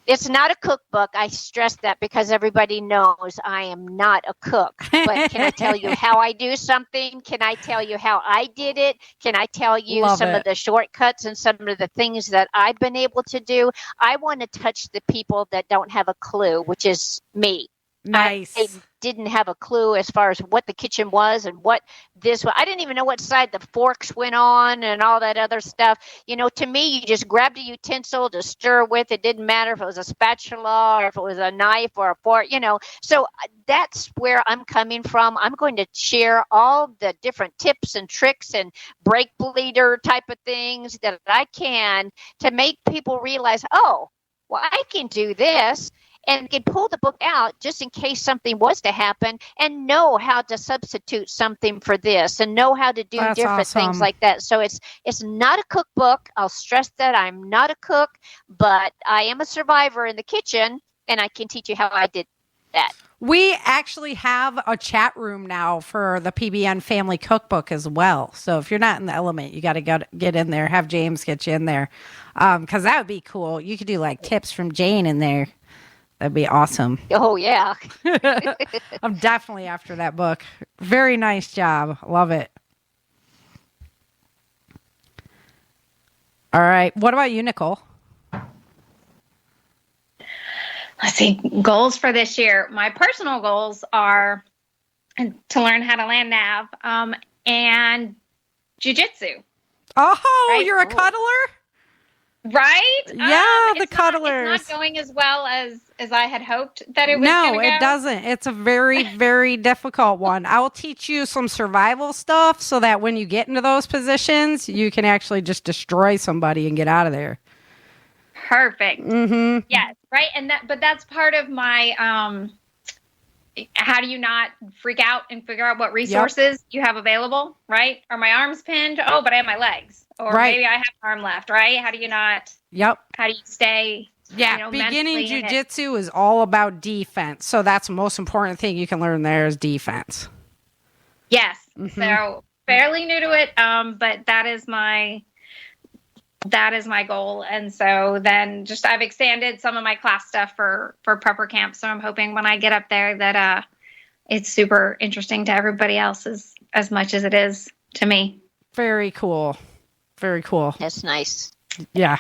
it's not a cookbook. I stress that because everybody knows I am not a cook. But can I tell you how I do something? Can I tell you how I did it? Can I tell you of the shortcuts and some of the things that I've been able to do? I want to touch the people that don't have a clue, which is me. Nice. I didn't have a clue as far as what the kitchen was and what this was. I didn't even know what side the forks went on and all that other stuff. To me, you just grabbed a utensil to stir with. It didn't matter if it was a spatula or if it was a knife or a fork, So that's where I'm coming from. I'm going to share all the different tips and tricks and brake bleeder type of things that I can to make people realize, I can do this. And can pull the book out just in case something was to happen and know how to substitute something for this and know how to do different things like that. So it's not a cookbook. I'll stress that I'm not a cook, but I am a survivor in the kitchen, and I can teach you how I did that. We actually have a chat room now for the PBN Family Cookbook as well. So if you're not in the element, you got to get in there. Have James get you in there because that would be cool. You could do like tips from Jane in there. That'd be awesome. Oh, yeah. I'm definitely after that book. Very nice job. Love it. All right. What about you, Nicole? Let's see. Goals for this year. My personal goals are to learn how to land nav and jiu-jitsu. Oh, right? You're a cuddler? Right? Yeah, the cuddlers. It's not going as well as I had hoped that it was. No, it doesn't. It's a very, very difficult one. I will teach you some survival stuff so that when you get into those positions, you can actually just destroy somebody and get out of there. Perfect. Mm-hmm. Yes, right. But that's part of my how do you not freak out and figure out what resources you have available, right? Are my arms pinned? Oh, but I have my legs. Or maybe I have an arm left, right? How do you not? Yep. How do you stay? Beginning jiu-jitsu is all about defense. So that's the most important thing you can learn there is defense. Yes. Mm-hmm. So fairly new to it, but that is my goal. And so then I've extended some of my class stuff for prepper camp. So I'm hoping when I get up there that it's super interesting to everybody else as much as it is to me. Very cool. Very cool. That's nice. Yeah.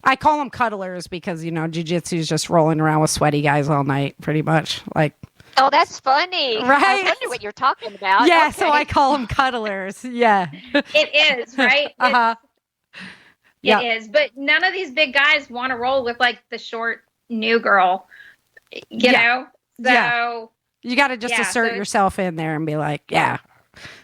I call them cuddlers because, jiu-jitsu is just rolling around with sweaty guys all night, pretty much. Like, Oh, that's funny. Right? I wonder what you're talking about. yeah, Okay. so I call them cuddlers. Yeah. It is, right? Uh-huh. It is. But none of these big guys want to roll with like the short new girl, you know? So Yeah. You got to just assert yourself in there and be like, yeah,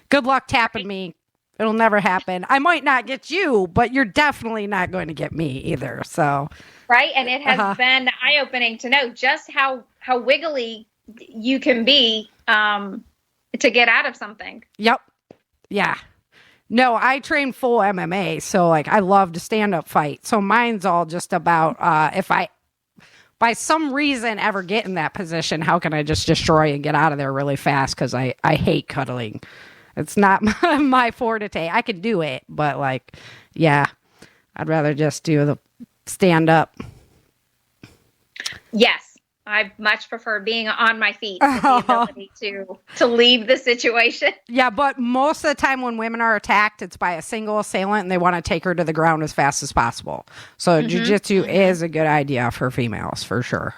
good luck tapping me. It'll never happen. I might not get you, but you're definitely not going to get me either. So, right. And it has been eye-opening to know just how wiggly you can be to get out of something. Yep. Yeah. No, I train full MMA. So like, I love to stand up fight. So mine's all just about, if I, by some reason ever get in that position, how can I just destroy and get out of there really fast? Cause I hate cuddling. It's not my forte. I can do it, but like, yeah, I'd rather just do the stand up. Yes. I much prefer being on my feet with the ability to leave the situation. Yeah, but most of the time when women are attacked, it's by a single assailant and they want to take her to the ground as fast as possible. So jiu-jitsu is a good idea for females, for sure.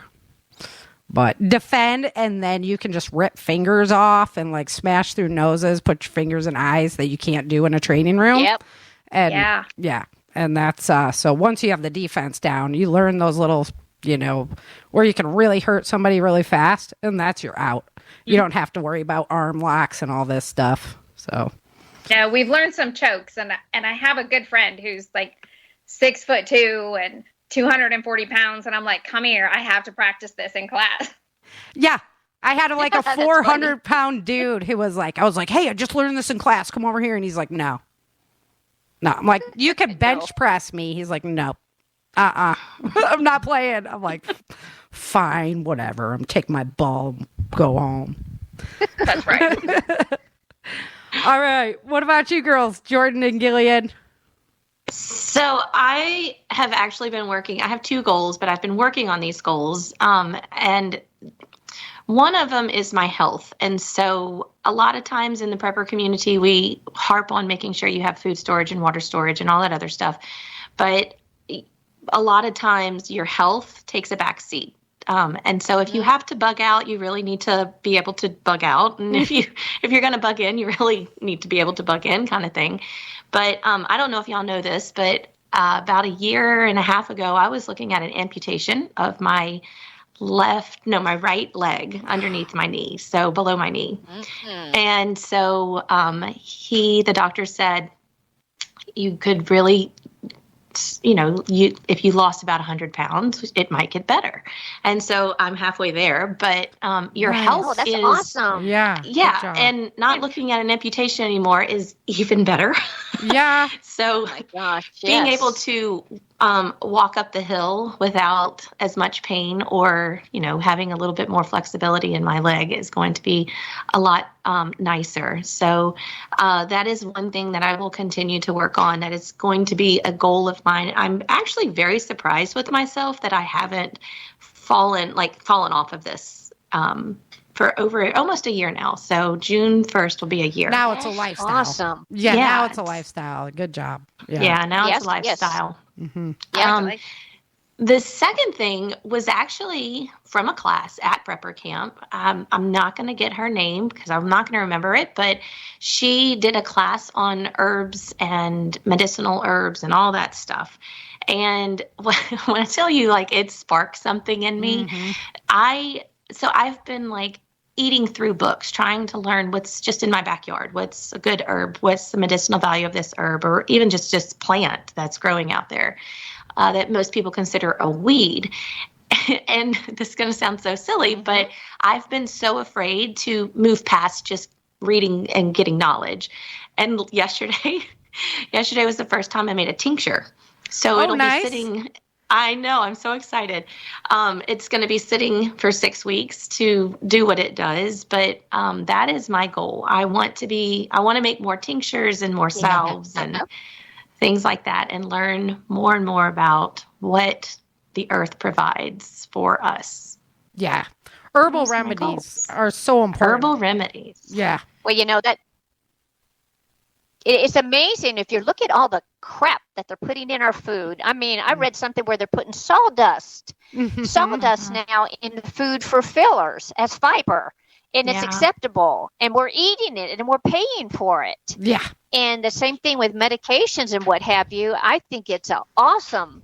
But defend, and then you can just rip fingers off and like smash through noses, put your fingers in eyes that you can't do in a training room. Yep. And yeah. And that's, so once you have the defense down, you learn those little, where you can really hurt somebody really fast, and that's your out. You don't have to worry about arm locks and all this stuff. So, yeah, we've learned some chokes, and I have a good friend who's like 6'2" and 240 pounds, and I'm like, come here, I have to practice this in class. Yeah, I had a 400-pound dude who was like, I was like, hey, I just learned this in class. Come over here, and he's like, no. I'm like, you can bench press me. He's like, no. I'm not playing. I'm like, fine, whatever. I'm taking my ball and go home. That's right. All right. What about you girls, Jordon and Gillian? So I have actually been working. I have 2 goals, but I've been working on these goals. And one of them is my health. And so a lot of times in the prepper community, we harp on making sure you have food storage and water storage and all that other stuff. But a lot of times your health takes a back seat. And so if you have to bug out, you really need to be able to bug out. And if you're going to bug in, you really need to be able to bug in, kind of thing. But I don't know if y'all know this, but about a year and a half ago, I was looking at an amputation of my right leg underneath my knee, so below my knee. And so the doctor said you could really, if you lost about 100 pounds, it might get better. And so I'm halfway there, but your health that's is awesome. Yeah. And not looking at an amputation anymore is even better. Yeah. So Oh my gosh, being yes. able to walk up the hill without as much pain, or having a little bit more flexibility in my leg is going to be a lot nicer. So that is one thing that I will continue to work on. That is going to be a goal of mine. I'm actually very surprised with myself that I haven't fallen off of this for over almost a year now. So June 1st will be a year. Now it's a lifestyle. Awesome. Yeah, now it's a lifestyle. Good job. Yeah, now Yes, it's a lifestyle. Mm-hmm. Yeah. The second thing was actually from a class at Prepper Camp. I'm not going to get her name because I'm not going to remember it, but she did a class on herbs and medicinal herbs and all that stuff. And when I tell you, it sparked something in me, I've been eating through books, trying to learn what's just in my backyard, what's a good herb, what's the medicinal value of this herb, or even just plant that's growing out there that most people consider a weed. And this is going to sound so silly, but I've been so afraid to move past just reading and getting knowledge. And yesterday was the first time I made a tincture. So it'll be sitting. I know. I'm so excited. It's going to be sitting for 6 weeks to do what it does. But that is my goal. I want to make more tinctures and more salves and things like that, and learn more and more about what the earth provides for us. Yeah. Herbal remedies are so important. Herbal remedies. Yeah. Well, that it's amazing if you look at all the crap that they're putting in our food. I mean, I read something where they're putting sawdust now in the food for fillers as fiber. And it's acceptable, and we're eating it, and we're paying for it. Yeah. And the same thing with medications and what have you. I think it's an awesome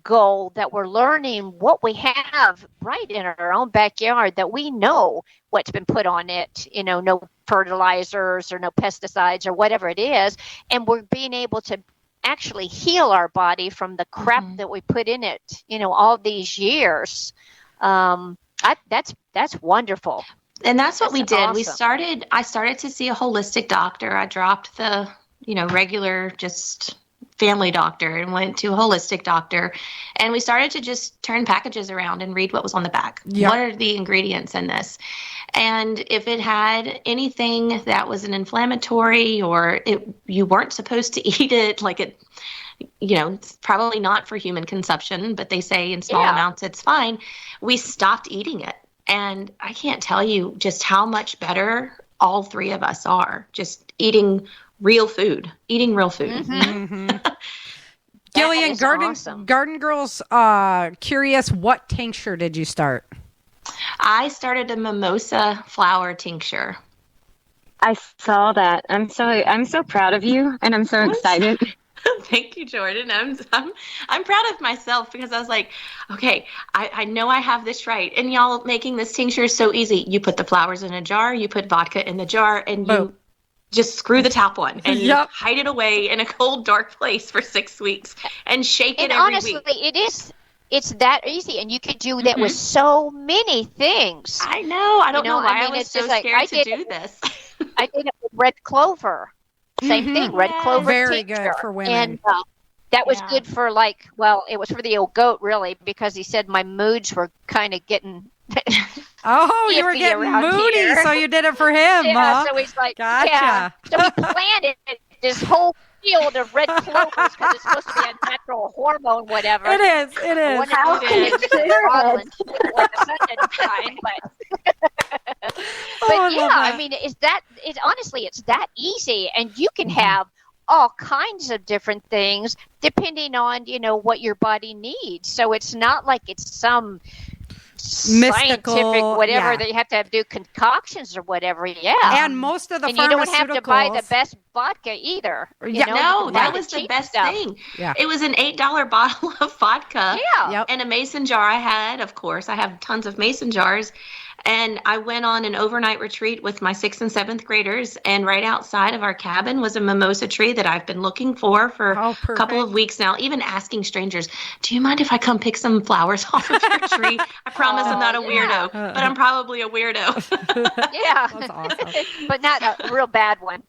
goal that we're learning what we have right in our own backyard, that we know what's been put on it, no fertilizers or no pesticides or whatever it is. And we're being able to actually heal our body from the crap that we put in it, all these years. That's wonderful. And that's what we did. Awesome. I started to see a holistic doctor. I dropped the, regular just family doctor and went to a holistic doctor. And we started to just turn packages around and read what was on the back. Yep. What are the ingredients in this? And if it had anything that was an inflammatory or you weren't supposed to eat it, like it, it's probably not for human consumption, but they say in small amounts it's fine. We stopped eating it. And I can't tell you just how much better all three of us are just eating real food. Gillian, Garden Girls, curious, what tincture did you start? I started a mimosa flower tincture. I saw that. I'm so proud of you, and I'm so excited. Thank you, Jordan. I'm proud of myself because I was like, okay, I know I have this right. And y'all, making this tincture is so easy. You put the flowers in a jar, you put vodka in the jar, and you just screw the top on and you hide it away in a cold, dark place for 6 weeks and shake it every week. And honestly, it's that easy, and you could do that with so many things. I know. I don't know why I was so scared to do this. I did it with red clover. Same thing, red clover Very tincture. good for women. And that was good for it was for the old goat, really, because he said my moods were kind of getting you were getting moody, here. So you did it for him, yeah, huh? So he's like, gotcha. So he planted this whole field of red clovers because it's supposed to be a natural hormone, whatever. It is. How Scotland when the sun didn't shine, honestly, it's that easy, and you can have all kinds of different things depending on what your body needs. So it's not like it's some mystical scientific whatever that you have to do concoctions or whatever. And most of the and you don't have to buy the best vodka either. That was the best thing. It was an $8 bottle of vodka and a mason jar. I have tons of mason jars. And I went on an overnight retreat with my 6th and 7th graders, and right outside of our cabin was a mimosa tree that I've been looking for a couple of weeks now, even asking strangers, do you mind if I come pick some flowers off of your tree? I promise I'm not a weirdo, but I'm probably a weirdo. That's awesome. But not a real bad one.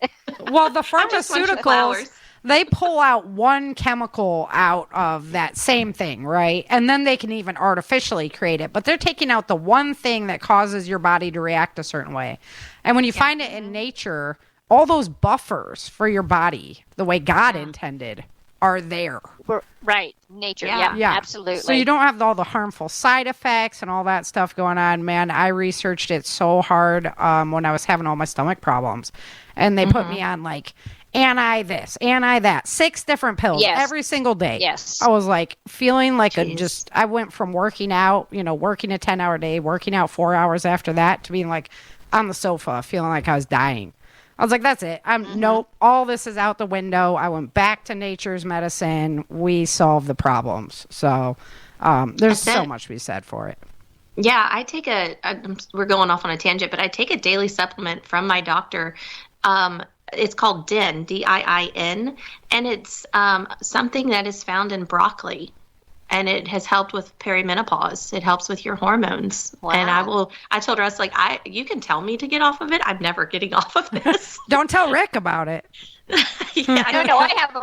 Well, the pharmaceuticals, they pull out one chemical out of that same thing, right? And then they can even artificially create it. But they're taking out the one thing that causes your body to react a certain way. And when you find it in nature, all those buffers for your body, the way God intended, are there. Right. Nature. Yeah, absolutely. So you don't have all the harmful side effects and all that stuff going on. Man, I researched it so hard when I was having all my stomach problems. And they put me on anti this, anti that, 6 different pills every single day. Yes. I was feeling like I went from working out, working a 10-hour day, working out 4 hours after that, to being on the sofa, feeling like I was dying. I was like, that's it. Nope, all this is out the window. I went back to nature's medicine. We solved the problems. So there's so much to be said for it. Yeah, I take we're going off on a tangent, but I take a daily supplement from my doctor. It's called DIN, DIIN, and it's something that is found in broccoli, and it has helped with perimenopause. It helps with your hormones. Wow. And I told her, I was like, you can tell me to get off of it. I'm never getting off of this. Don't tell Rick about it. No, I have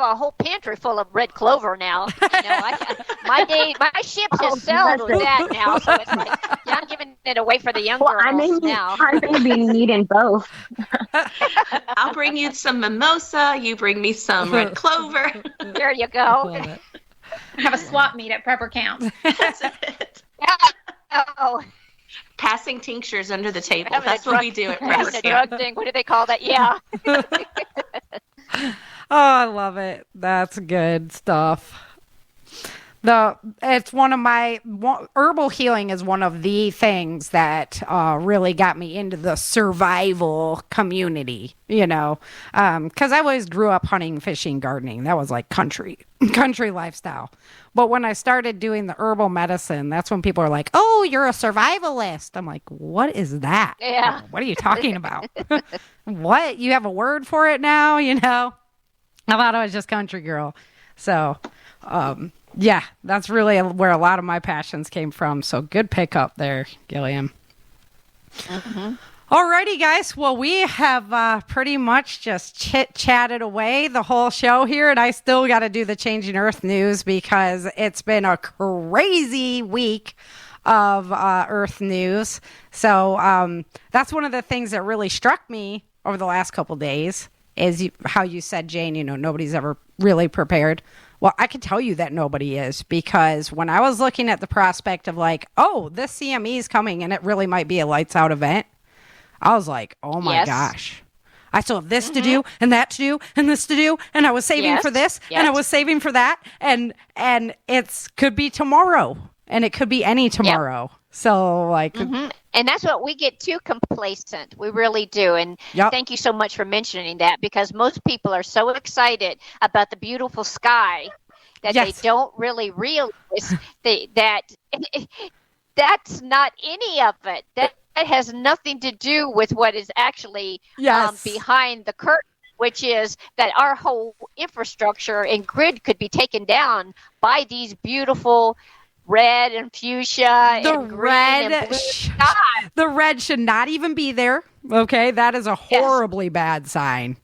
a whole pantry full of red clover now. My ship has sailed with that now, so it's I'm giving it away for the young girls now. I may be needing both. I'll bring you some mimosa. You bring me some red clover. There you go. Have a swap meet at Prepper Camp. That's it. Oh. Passing tinctures under the table. That's what we do at Prepper Camp. Drug thing. What do they call that? Yeah. I love it. That's good stuff. It's one of my herbal healing is one of the things that really got me into the survival community, because I always grew up hunting, fishing, gardening. That was like country lifestyle. But when I started doing the herbal medicine, that's when people are like, oh, you're a survivalist. I'm like, what is that? Yeah. What are you talking about? What? You have a word for it now? I thought I was just country girl. So, yeah, that's really where a lot of my passions came from. So good pickup there, Gillian. Mm-hmm. Alrighty, guys. Well, we have pretty much just chit-chatted away the whole show here, and I still got to do the Changing Earth news because it's been a crazy week of Earth news. So that's one of the things that really struck me over the last couple days is how you said, Jane, nobody's ever really prepared. Well, I can tell you that nobody is, because when I was looking at the prospect of like, oh, this CME is coming and it really might be a lights out event, I was like, oh my gosh. I still have this to do and that to do and this to do. And I was saving for this and I was saving for that. And it's could be tomorrow and it could be any tomorrow. Yep. So like, and that's what we get too complacent. We really do. And thank you so much for mentioning that, because most people are so excited about the beautiful sky that they don't really realize that that's not any of it. That has nothing to do with what is actually behind the curtain, which is that our whole infrastructure and grid could be taken down by these beautiful red and fuchsia and green and blue sky. The red should not even be there. Okay, that is a horribly bad sign.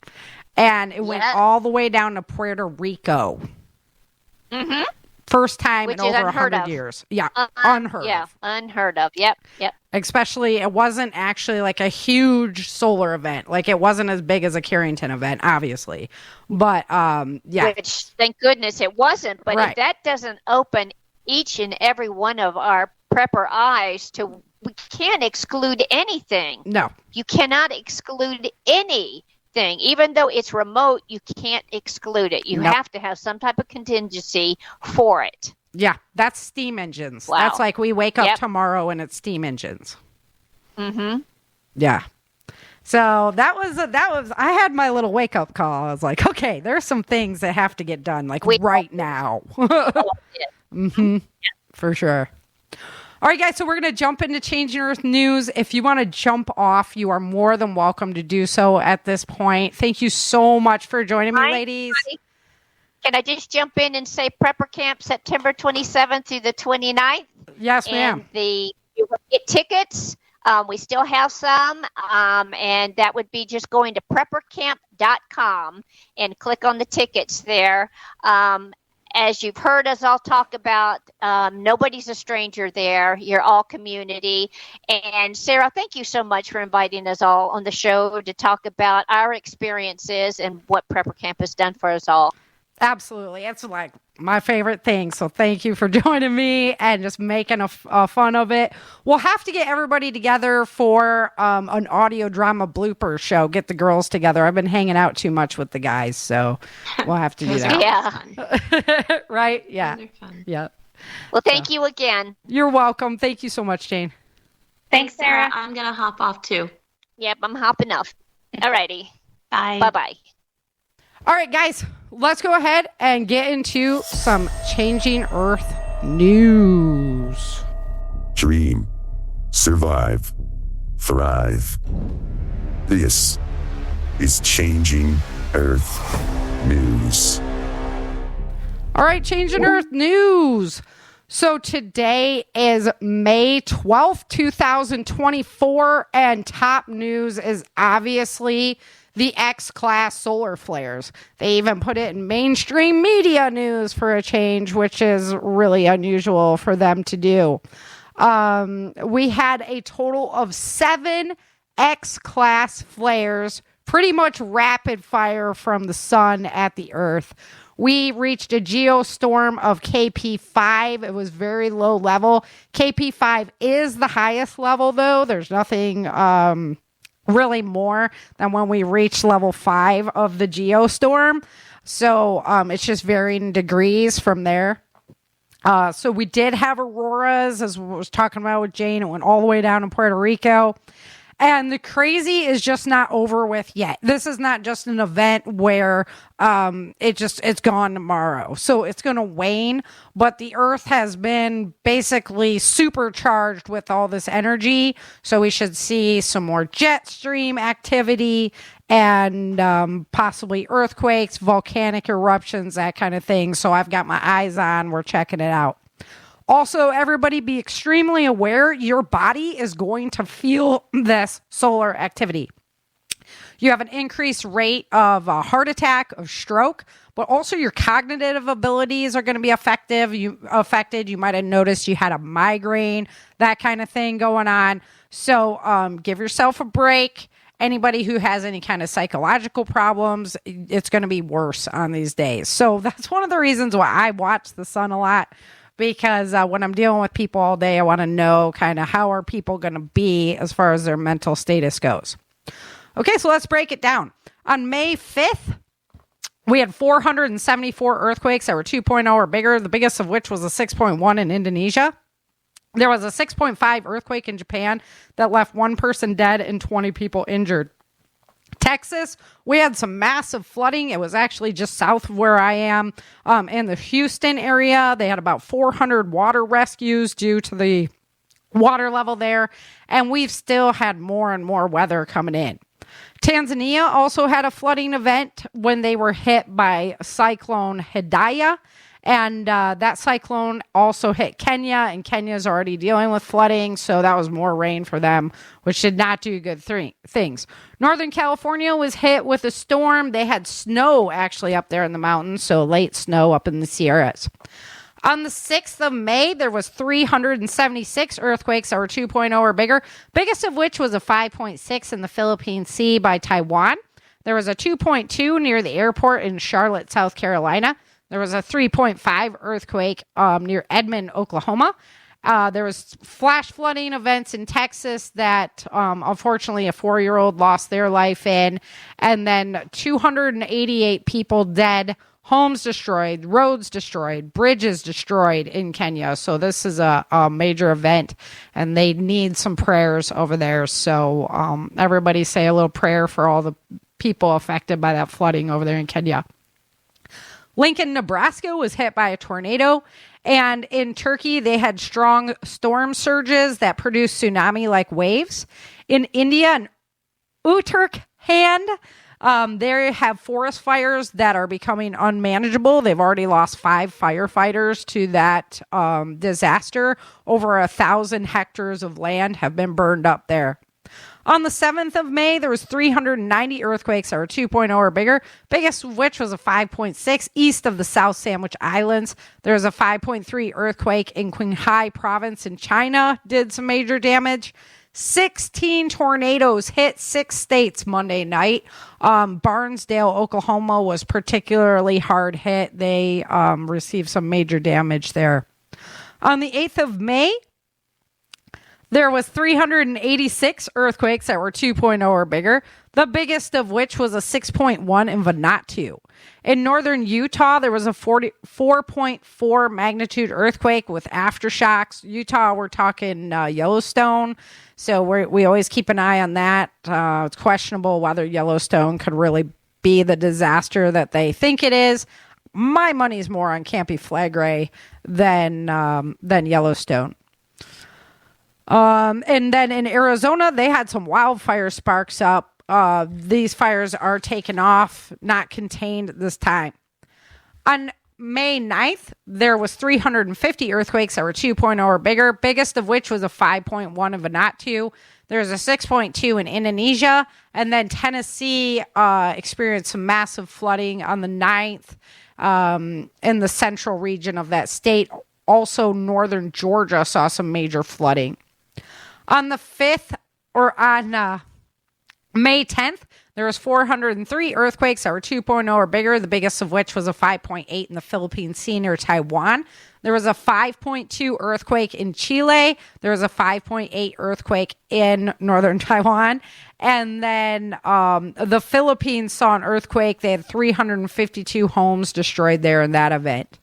And it went all the way down to Puerto Rico. Mm-hmm. First time in over 100 years. Yeah, unheard of. Yeah, unheard of. Yep. Especially, it wasn't actually like a huge solar event. Like, it wasn't as big as a Carrington event, obviously. But, Which, thank goodness it wasn't. But if that doesn't open each and every one of our prepper eyes to, we can't exclude anything. No. You cannot exclude anything. Even though it's remote, you can't exclude it. You have to have some type of contingency for it. Yeah, that's steam engines. Wow. That's like we wake up tomorrow and it's steam engines. Mm-hmm. Yeah. So that was I had my little wake up call. I was like, okay, there's some things that have to get done like right now. For sure. All right, guys, so we're going to jump into Changing Earth news. If you want to jump off, you are more than welcome to do so at this point. Thank you so much for joining me, ladies. Can I just jump in and say Prepper Camp September 27th through the 29th? Yes, ma'am. And you will get tickets. We still have some, and that would be just going to preppercamp.com and click on the tickets there. As you've heard us all talk about, nobody's a stranger there. You're all community. And Sarah, thank you so much for inviting us all on the show to talk about our experiences and what Prepper Camp has done for us all. Absolutely. It's like my favorite thing. So thank you for joining me and just making a fun of it. We'll have to get everybody together for an audio drama blooper show. Get the girls together. I've been hanging out too much with the guys, so we'll have to do that. Yeah. Right? Yeah. Fun. Yeah. Well, thank you again. You're welcome. Thank you so much, Jane. Thanks, Sarah. I'm going to hop off too. Yep, I'm hopping off. All righty. Bye. Bye-bye. All right, guys, let's go ahead and get into some Changing Earth news. Dream, survive, thrive. This is Changing Earth news. All right, Changing Earth news. So today is May 12th, 2024, and top news is obviously the X-class solar flares. They even put it in mainstream media news for a change, which is really unusual for them to do. We had a total of 7 X-class flares, pretty much rapid fire from the sun at the Earth. We reached a geostorm of KP5. It was very low level. KP5 is the highest level, though. There's nothing really more than when we reached level 5 of the geostorm. So it's just varying degrees from there. So we did have auroras, as I was talking about with Jane. It went all the way down in Puerto Rico. And the crazy is just not over with yet. This is not just an event where it's gone tomorrow. So it's going to wane, but the Earth has been basically supercharged with all this energy. So we should see some more jet stream activity and possibly earthquakes, volcanic eruptions, that kind of thing. So I've got my eyes on. We're checking it out. Also, everybody be extremely aware your body is going to feel this solar activity. You have an increased rate of heart attack, of stroke, but also your cognitive abilities are going to be affected. You might have noticed you had a migraine, that kind of thing going on. So give yourself a break. Anybody who has any kind of psychological problems, it's going to be worse on these days. So that's one of the reasons why I watch the sun a lot. Because when I'm dealing with people all day, I want to know kind of how are people going to be as far as their mental status goes. Okay, so let's break it down. On May 5th, we had 474 earthquakes that were 2.0 or bigger, the biggest of which was a 6.1 in Indonesia. There was a 6.5 earthquake in Japan that left one person dead and 20 people injured. Texas, we had some massive flooding. It was actually just south of where I am. In the Houston area, they had about 400 water rescues due to the water level there. And we've still had more and more weather coming in. Tanzania also had a flooding event when they were hit by Cyclone Hidaya. And that cyclone also hit Kenya, and Kenya's already dealing with flooding, so that was more rain for them, which did not do good things. Northern California was hit with a storm. They had snow actually up there in the mountains, so late snow up in the Sierras. On the 6th of May, there was 376 earthquakes that were 2.0 or bigger, biggest of which was a 5.6 in the Philippine Sea by Taiwan. There was a 2.2 near the airport in Charlotte, South Carolina. There was a 3.5 earthquake near Edmond, Oklahoma. There was flash flooding events in Texas that unfortunately a 4-year-old lost their life in. And then 288 people dead, homes destroyed, roads destroyed, bridges destroyed in Kenya. So this is a major event and they need some prayers over there. So everybody say a little prayer for all the people affected by that flooding over there in Kenya. Lincoln, Nebraska was hit by a tornado, and in Turkey, they had strong storm surges that produced tsunami-like waves. In India and Uttarakhand, they have forest fires that are becoming unmanageable. They've already lost 5 firefighters to that disaster. Over 1,000 hectares of land have been burned up there. On the 7th of May, there was 390 earthquakes that were 2.0 or bigger, biggest of which was a 5.6 east of the South Sandwich Islands. There was a 5.3 earthquake in Qinghai province in China, did some major damage. 16 tornadoes hit 6 states Monday night. Barnesdale, Oklahoma was particularly hard hit. They received some major damage there. On the 8th of May, there was 386 earthquakes that were 2.0 or bigger, the biggest of which was a 6.1 in Vanuatu. In northern Utah, there was a 4.4 magnitude earthquake with aftershocks. Utah, we're talking Yellowstone, so we always keep an eye on that. It's questionable whether Yellowstone could really be the disaster that they think it is. My money's more on Campy Flagray than Yellowstone. And then in Arizona, they had some wildfire sparks up. These fires are taken off, not contained this time. On May 9th, there was 350 earthquakes that were 2.0 or bigger, biggest of which was a 5.1 in Vanuatu. There was a 6.2 in Indonesia, and then Tennessee experienced some massive flooding on the 9th in the central region of that state. Also, northern Georgia saw some major flooding. On the 5th, or on May 10th, there was 403 earthquakes that were 2.0 or bigger, the biggest of which was a 5.8 in the Philippine Sea near Taiwan. There was a 5.2 earthquake in Chile. There was a 5.8 earthquake in northern Taiwan. And then the Philippines saw an earthquake. They had 352 homes destroyed there in that event.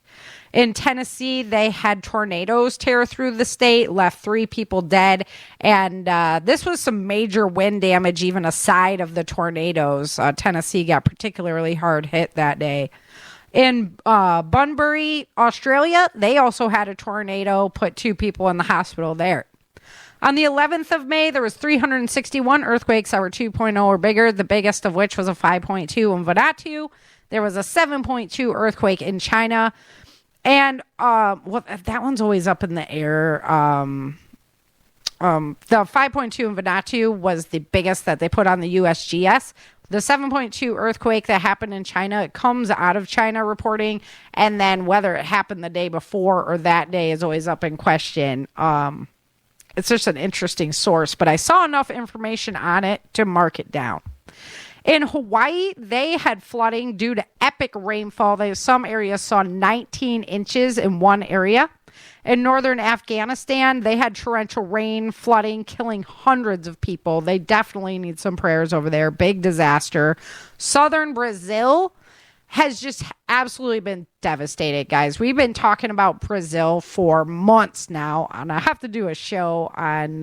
In Tennessee, they had tornadoes tear through the state, left 3 people dead. And this was some major wind damage, even aside of the tornadoes. Tennessee got particularly hard hit that day. In Bunbury, Australia, they also had a tornado, put 2 people in the hospital there. On the 11th of May, there was 361 earthquakes that were 2.0 or bigger, the biggest of which was a 5.2 in Vanuatu. There was a 7.2 earthquake in China. And that one's always up in the air. The 5.2 in Vanuatu was the biggest that they put on the USGS. The 7.2 earthquake that happened in China, it comes out of China reporting, and then whether it happened the day before or that day is always up in question. It's just an interesting source, but I saw enough information on it to mark it down. In Hawaii, they had flooding due to epic rainfall. Some areas saw 19 inches in one area. In northern Afghanistan, they had torrential rain, flooding, killing hundreds of people. They definitely need some prayers over there. Big disaster. Southern Brazil has just absolutely been devastated, guys. We've been talking about Brazil for months now, and I have to do a show on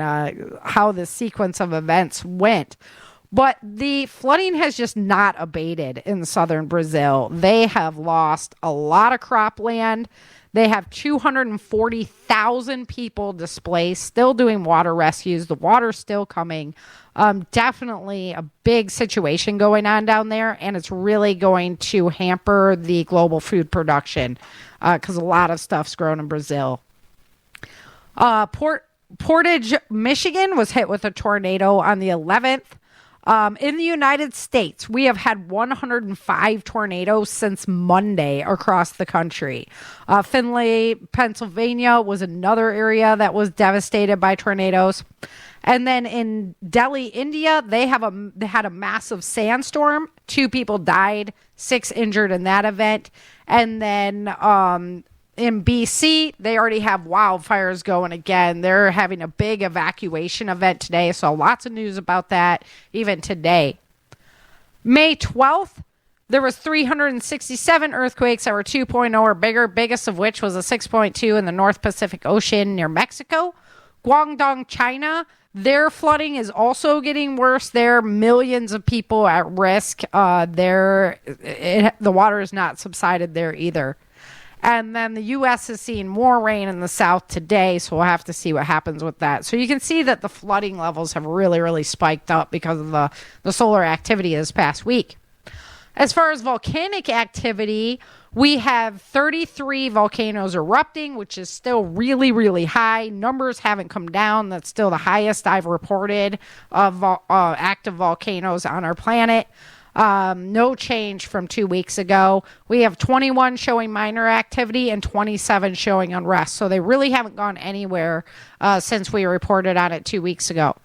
how the sequence of events went. But the flooding has just not abated in southern Brazil. They have lost a lot of cropland. They have 240,000 people displaced, still doing water rescues. The water's still coming. Definitely a big situation going on down there, and it's really going to hamper the global food production because a lot of stuff's grown in Brazil. Portage, Michigan was hit with a tornado on the 11th. In the United States, we have had 105 tornadoes since Monday across the country. Findlay, Pennsylvania was another area that was devastated by tornadoes. And then in Delhi, India, they had a massive sandstorm. 2 people died, 6 injured in that event. And then in BC, they already have wildfires going again. They're having a big evacuation event today, so lots of news about that even today. May 12th, there was 367 earthquakes that were 2.0 or bigger, biggest of which was a 6.2 in the North Pacific Ocean near Mexico. Guangdong, China, their flooding is also getting worse. There are millions of people at risk. The water has not subsided there either. And then the U.S. is seeing more rain in the south today, so we'll have to see what happens with that. So you can see that the flooding levels have really, really spiked up because of the solar activity this past week. As far as volcanic activity, we have 33 volcanoes erupting, which is still really, really high. Numbers haven't come down. That's still the highest I've reported of active volcanoes on our planet. No change from 2 weeks ago. We have 21 showing minor activity and 27 showing unrest. So they really haven't gone anywhere since we reported on it 2 weeks ago.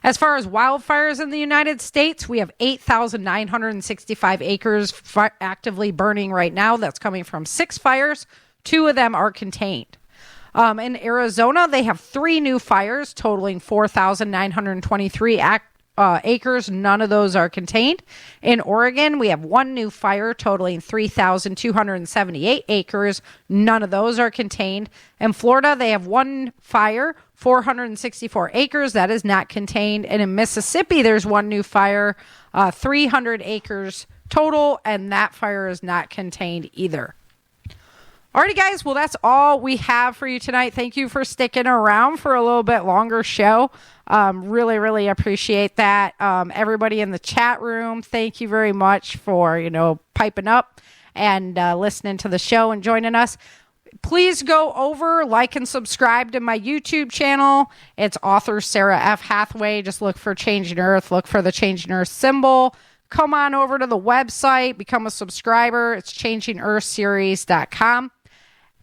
As far as wildfires in the United States, we have 8,965 acres actively burning right now. That's coming from 6 fires. 2 of them are contained. In Arizona, they have 3 new fires totaling 4,923 acres. None of those are contained. In Oregon, we have 1 new fire totaling 3,278 acres. None of those are contained. In Florida, they have 1 fire, 464 acres. That is not contained. And in Mississippi, there's 1 new fire, 300 acres total, and that fire is not contained either. Alrighty, guys. Well, that's all we have for you tonight. Thank you for sticking around for a little bit longer show. Really, really appreciate that. Everybody in the chat room, thank you very much for, piping up and listening to the show and joining us. Please go over, like, and subscribe to my YouTube channel. It's author Sara F. Hathaway. Just look for Changing Earth. Look for the Changing Earth symbol. Come on over to the website. Become a subscriber. It's changingearthseries.com.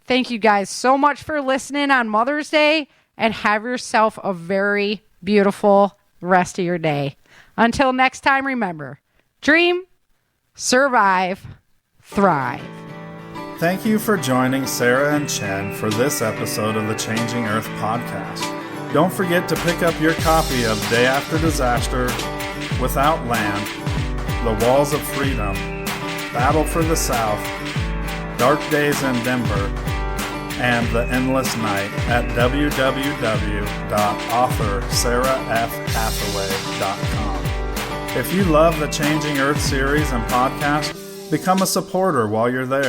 Thank you guys so much for listening on Mother's Day, and have yourself a very beautiful rest of your day. Until next time, remember, dream, survive, thrive. Thank you for joining Sara and Chen for this episode of the Changing Earth podcast. Don't forget to pick up your copy of Day After Disaster, Without Land, The Walls of Freedom, Battle for the South, Dark Days in Denver, and The Endless Night at www.authorSarahFHathaway.com. If you love the Changing Earth series and podcast, become a supporter while you're there.